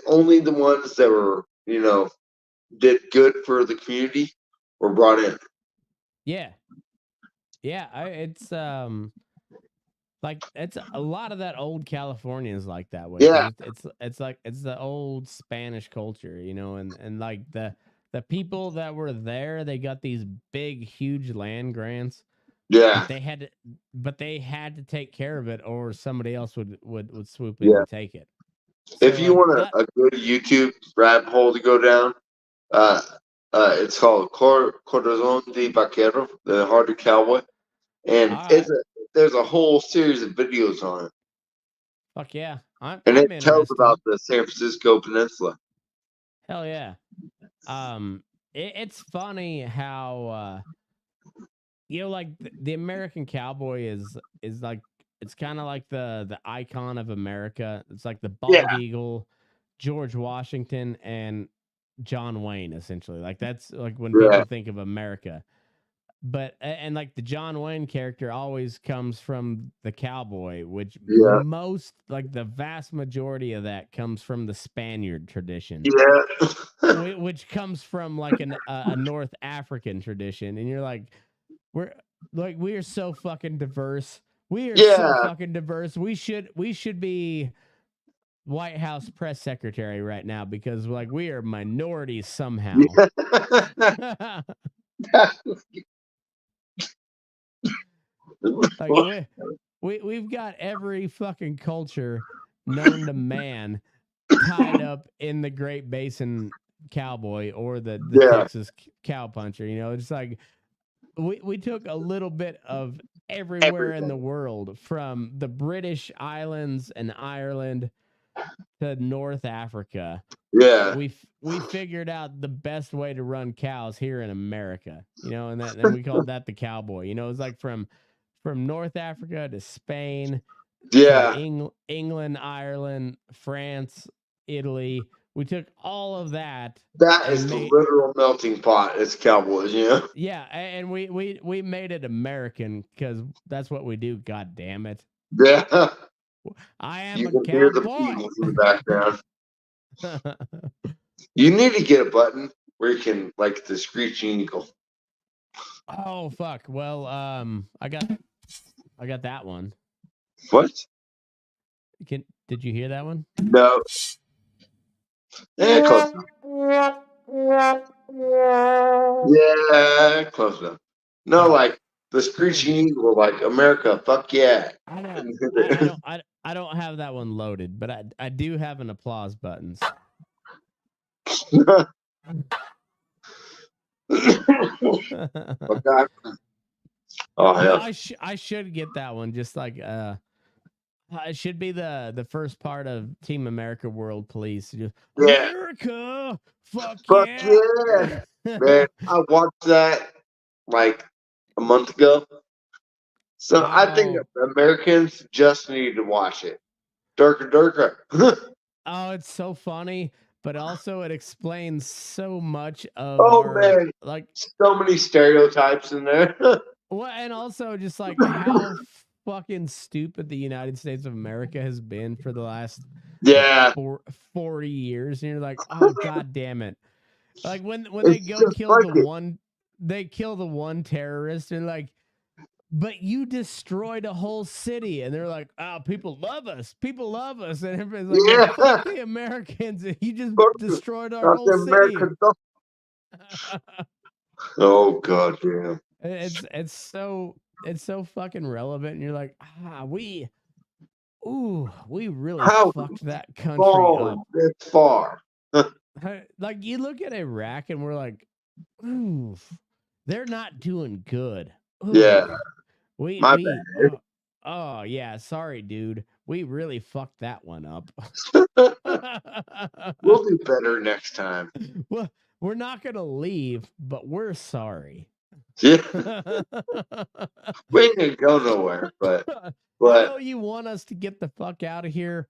only the ones that were, did good for the community were brought in. Yeah. It's like it's a lot of that old California is like that way. Yeah. It's like it's the old Spanish culture, and like the people that were there, they got these big, huge land grants. Yeah. But they had to take care of it, or somebody else would swoop in and take it. So if you want a good YouTube rabbit hole to go down, it's called Corazon de Vaquero, the Heart of Cowboy, and there's a whole series of videos on it. Fuck yeah, I'm it tells about the San Francisco Peninsula. Hell yeah. It's funny how like the American cowboy is like, it's kind of like the icon of America. It's like the bald eagle, George Washington, and John Wayne, essentially. Like that's like when people think of America. But and like the John Wayne character always comes from the cowboy, which most, like the vast majority of that comes from the Spaniard tradition. Yeah. Which comes from like a North African tradition, and you're like, we are so fucking diverse. We are so fucking diverse. We should be White House press secretary right now because like we are minorities somehow. Like we've got every fucking culture known to man tied up in the Great Basin cowboy or the Texas cow puncher. You know, it's like we took a little bit of everywhere in the world, from the British Islands and Ireland to North Africa. Yeah. We figured out the best way to run cows here in America, you know, and then we called that the cowboy. You know, it's like from North Africa to Spain, Yeah. England, Ireland, France, Italy. We took all of that. That is the literal melting pot. It's Cowboys, you know? Yeah, and we made it American because that's what we do. God damn it! Yeah. I am You a can hear the cowboy. Beatles in the background. You need to get a button where you can, like, the screeching eagle. Oh fuck! Well, I got that one. What? Did you hear that one? No. Yeah, close enough. Yeah, close enough. No, like the screeching eagle, like America, fuck yeah. I don't have that one loaded, but I do have an applause buttons. Okay. Oh yeah. I should get that one. Just like it should be the first part of Team America World Police. Just, Yeah. America, fuck yeah. Man, I watched that like a month ago. So I think Americans just need to watch it. Durka. Oh, it's so funny, but also it explains so much of man, like so many stereotypes in there. Well, and also just like how fucking stupid the United States of America has been for the last 40 years, and you're like, oh god damn it! Like when they go kill the one terrorist, and like, but you destroyed a whole city, and they're like, oh, people love us, and everybody's like, fuck the Americans, you just destroyed our whole city. Oh god damn. It's so fucking relevant, and you're like, we really fucked that country up. This far. Like you look at Iraq, and we're like, ooh, they're not doing good. Ooh, yeah, my bad. Oh yeah, sorry, dude. We really fucked that one up. We'll do better next time. Well, we're not gonna leave, but we're sorry. Yeah. We ain't go nowhere, but I know you want us to get the fuck out of here.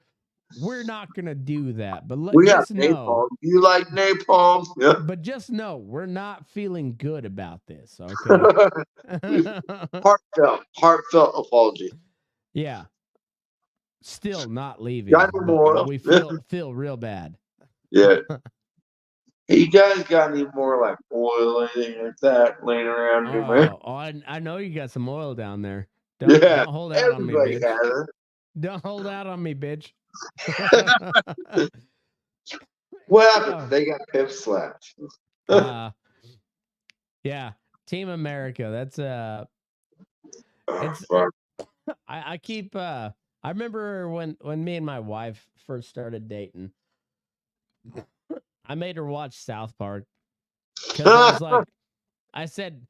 We're not gonna do that. But we just got know. napalm. You like napalm? Yeah. But just know we're not feeling good about this. Okay. Heartfelt apology. Yeah. Still not leaving. But we feel real bad. Yeah. Hey, you guys got any more like oil or anything like that laying around anywhere? Oh, I know you got some oil down there. Don't hold out on me, bitch. Has it. Don't hold out on me, bitch. What happened? They got pimp slapped. Yeah, Team America. That's I keep I remember when me and my wife first started dating, I made her watch South Park because I was like, I said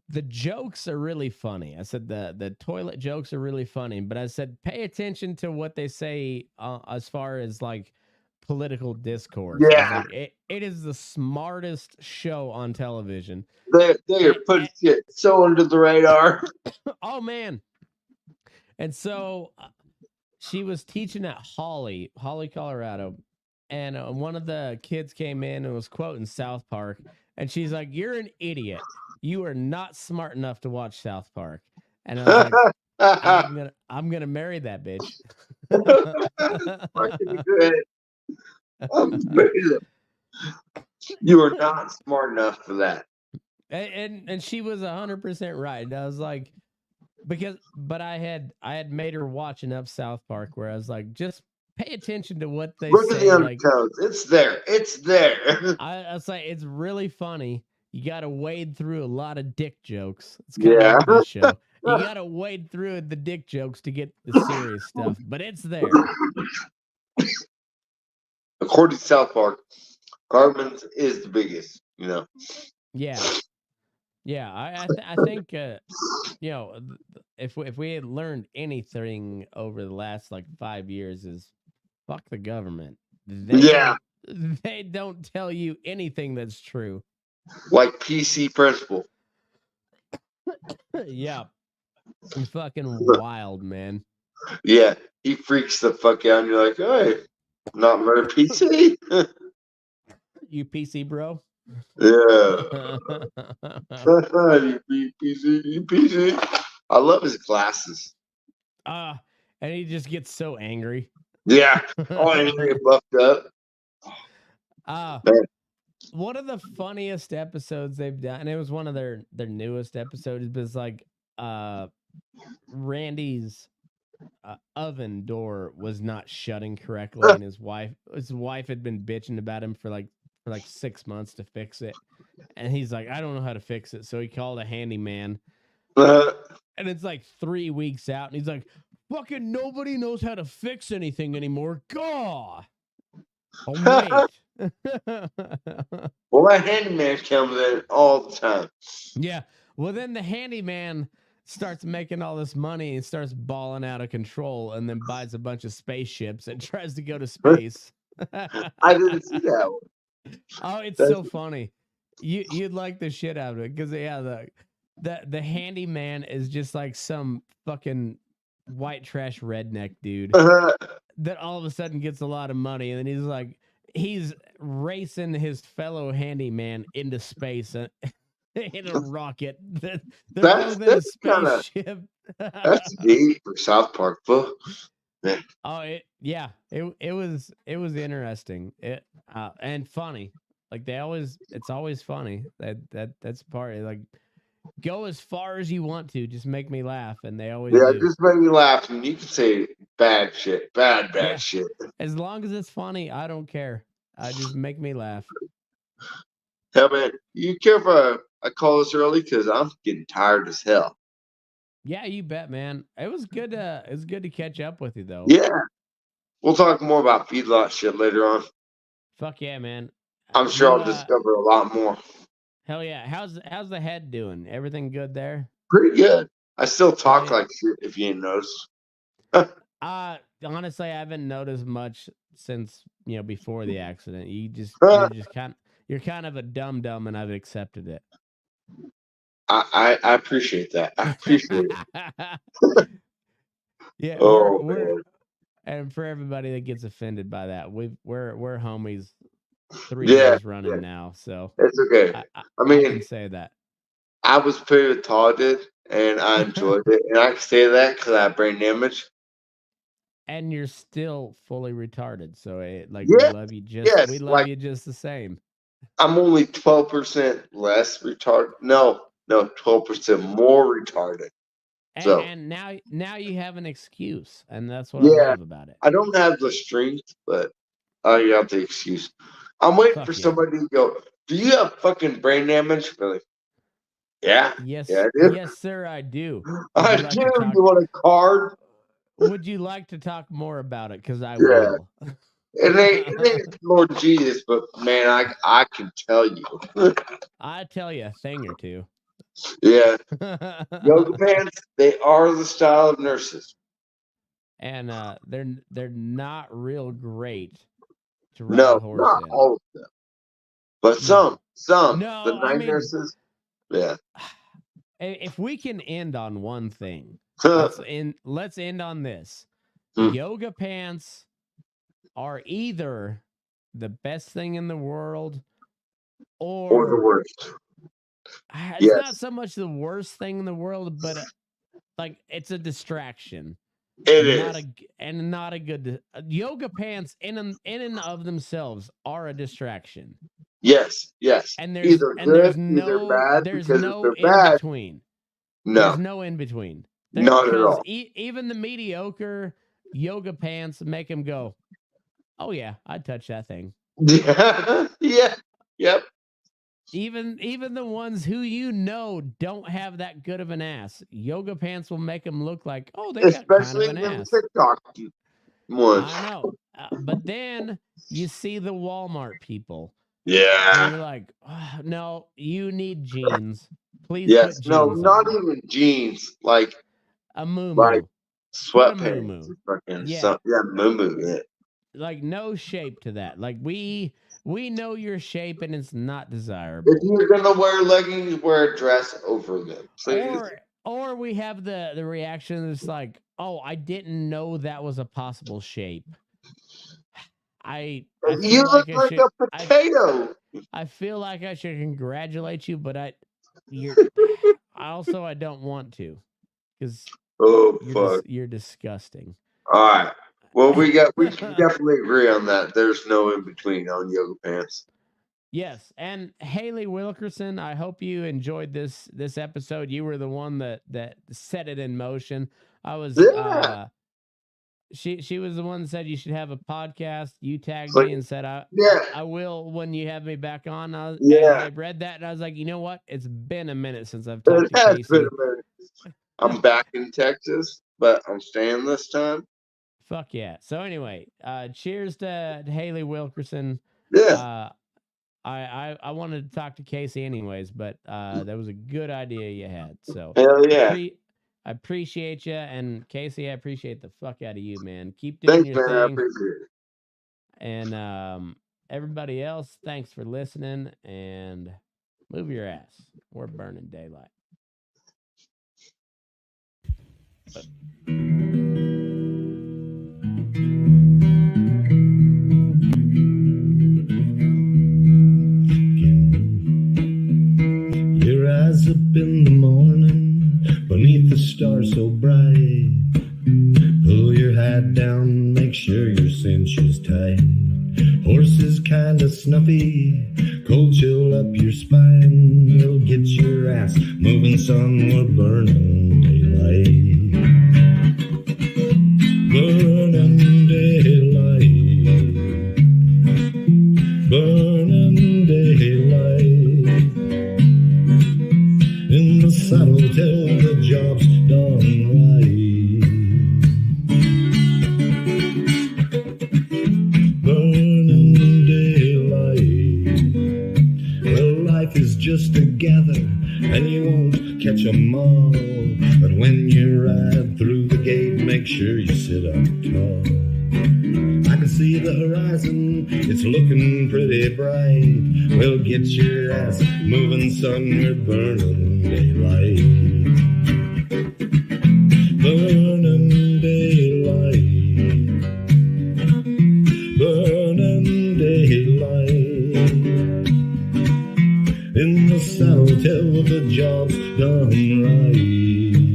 the jokes are really funny. I said the toilet jokes are really funny, but I said pay attention to what they say as far as like political discourse. Yeah, like, it is the smartest show on television. They are putting shit so under the radar. Oh man! And so she was teaching at Holly, Colorado, and one of the kids came in and was quoting South Park, and she's like, "You're an idiot. You are not smart enough to watch South Park." And I was like, I'm gonna marry that bitch. Fucking good. You are not smart enough for that. And she was 100% right. And I was like, but I had made her watch enough South Park where I was like, just pay attention to what they Look say. At the undertones. Like, it's there. I was like, it's really funny. You got to wade through a lot of dick jokes. It's kind of like this show. You gotta wade through the dick jokes to get the serious stuff, but it's there. According to South Park, Cartman's is the biggest. Yeah, yeah. I think if we had learned anything over the last like 5 years is fuck the government. Yeah, They don't tell you anything that's true. like PC principle. Yeah, fucking wild, man. Yeah, he freaks the fuck out, and you're like, hey, not very PC. You PC bro. Yeah. you PC. I love his glasses. And he just gets so angry. Yeah. Oh, and he get buffed up. Man. One of the funniest episodes they've done, and it was one of their newest episodes, but it's like Randy's oven door was not shutting correctly, and his wife had been bitching about him for like 6 months to fix it, and he's like, I don't know how to fix it, so he called a handyman, and it's like 3 weeks out, and he's like, fucking nobody knows how to fix anything anymore. Gaw. Oh wait. Well, that handyman comes in all the time. Yeah. Well, then the handyman starts making all this money and starts balling out of control, and then buys a bunch of spaceships and tries to go to space. I didn't see that one. Oh, it's so funny. You'd like the shit out of it because the handyman is just like some fucking white trash redneck dude that all of a sudden gets a lot of money, and then he's racing his fellow handyman into space in a rocket. That's spaceship. That's deep for South Park, but Oh, it was interesting. And funny. Like it's always funny. That's part like go as far as you want to, just make me laugh, and they always do. Just make me laugh, and you can say bad shit, bad shit. As long as it's funny, I don't care. Just make me laugh. Hell, man, you care if I call this early because I'm getting tired as hell. Yeah, you bet, man. It was good to catch up with you, though. Yeah, we'll talk more about feedlot shit later on. Fuck yeah, man. I'm sure I'll discover a lot more. Hell yeah. How's the head doing? Everything good there? Pretty good. I still talk like shit, if you ain't noticed. Honestly, I haven't noticed much since before the accident. You're kind of a dum and I've accepted it. I appreciate that. I appreciate it. Yeah. And for everybody that gets offended by that, we're homies 3 years running now, so it's okay. I mean, I can say that I was pretty retarded and I enjoyed it, and I can say that because I have brain damage. And you're still fully retarded, so we love you just the same. I'm only 12% less retarded. No, 12% more retarded. And now you have an excuse, and that's what I love about it. I don't have the strength, but I got the excuse. I'm waiting for somebody to go, do you have fucking brain damage? Really? Yeah. Yes. Yeah, I do. Yes, sir, I do. I do. You want a card? Would you like to talk more about it? Because I will. It ain't Lord Jesus, but man, I can tell you. I tell you a thing or two. Yeah. Yoga pants, they are the style of nurses. And they're not real great to ride a horse not in. all of them. But some. No, the night nurses. Yeah. If we can end on one thing, let's end on this. Yoga pants are either the best thing in the world or the worst. It's not so much the worst thing in the world, but it's a distraction. It is. Not a good yoga pants in and of themselves are a distraction. Yes. And there's either bad. There's because no if they're in bad, between. No. There's no in between. Not at all. Even the mediocre yoga pants make him go, "Oh yeah, I'd touch that thing." Yeah. Yep. Even the ones who don't have that good of an ass, yoga pants will make them look like, oh, they got kind of an ass. TikTok ones. I know, but then you see the Walmart people. Yeah. And you're like, oh, no, you need jeans. Please. Yes. Put No, jeans not on. even jeans. Like a moo-moo. Like sweatpants. Yeah. Moo-moo. Yeah. Like no shape to that. Like we know your shape and it's not desirable. If you're gonna wear leggings, wear a dress over them, please. Or we have the reaction that's like, oh, I didn't know that was a possible shape. You look like a potato. I feel like I should congratulate you, but I don't want to, because you're disgusting. All right. Well, we can definitely agree on that. There's no in between on yoga pants. Yes, and Haley Wilkerson, I hope you enjoyed this episode. You were the one that set it in motion. I was she was the one that said you should have a podcast. You tagged me and said I will when you have me back on. I read that and I was like, you know what? It's been a minute since I've talked to Casey. Been a minute. I'm back in Texas, but I'm staying this time. Fuck yeah. So anyway, cheers to Haley Wilkerson. Yeah. I wanted to talk to Casey anyways, but that was a good idea you had. So hell yeah. I appreciate you, and Casey, I appreciate the fuck out of you, man. Keep doing your thing. I appreciate it. And everybody else, thanks for listening, and move your ass. We're Burnin Daylight. Your eyes up in the morning, beneath the stars so bright. Pull your hat down, make sure your cinch is tight. Horses kinda snuffy, cold chill up your spine. We'll get your ass moving, son, we're burning daylight. Burning daylight. Burning daylight. In the saddle till the job's done right. Burning daylight. Well, life is just a gather, and you won't catch 'em all. But when you ride through the gate, make sure you sit up tall. I can see the horizon, it's looking pretty bright. Well, get your ass moving, son, we're burning daylight. Burning daylight. Burning daylight. In the saddle till the job's done right.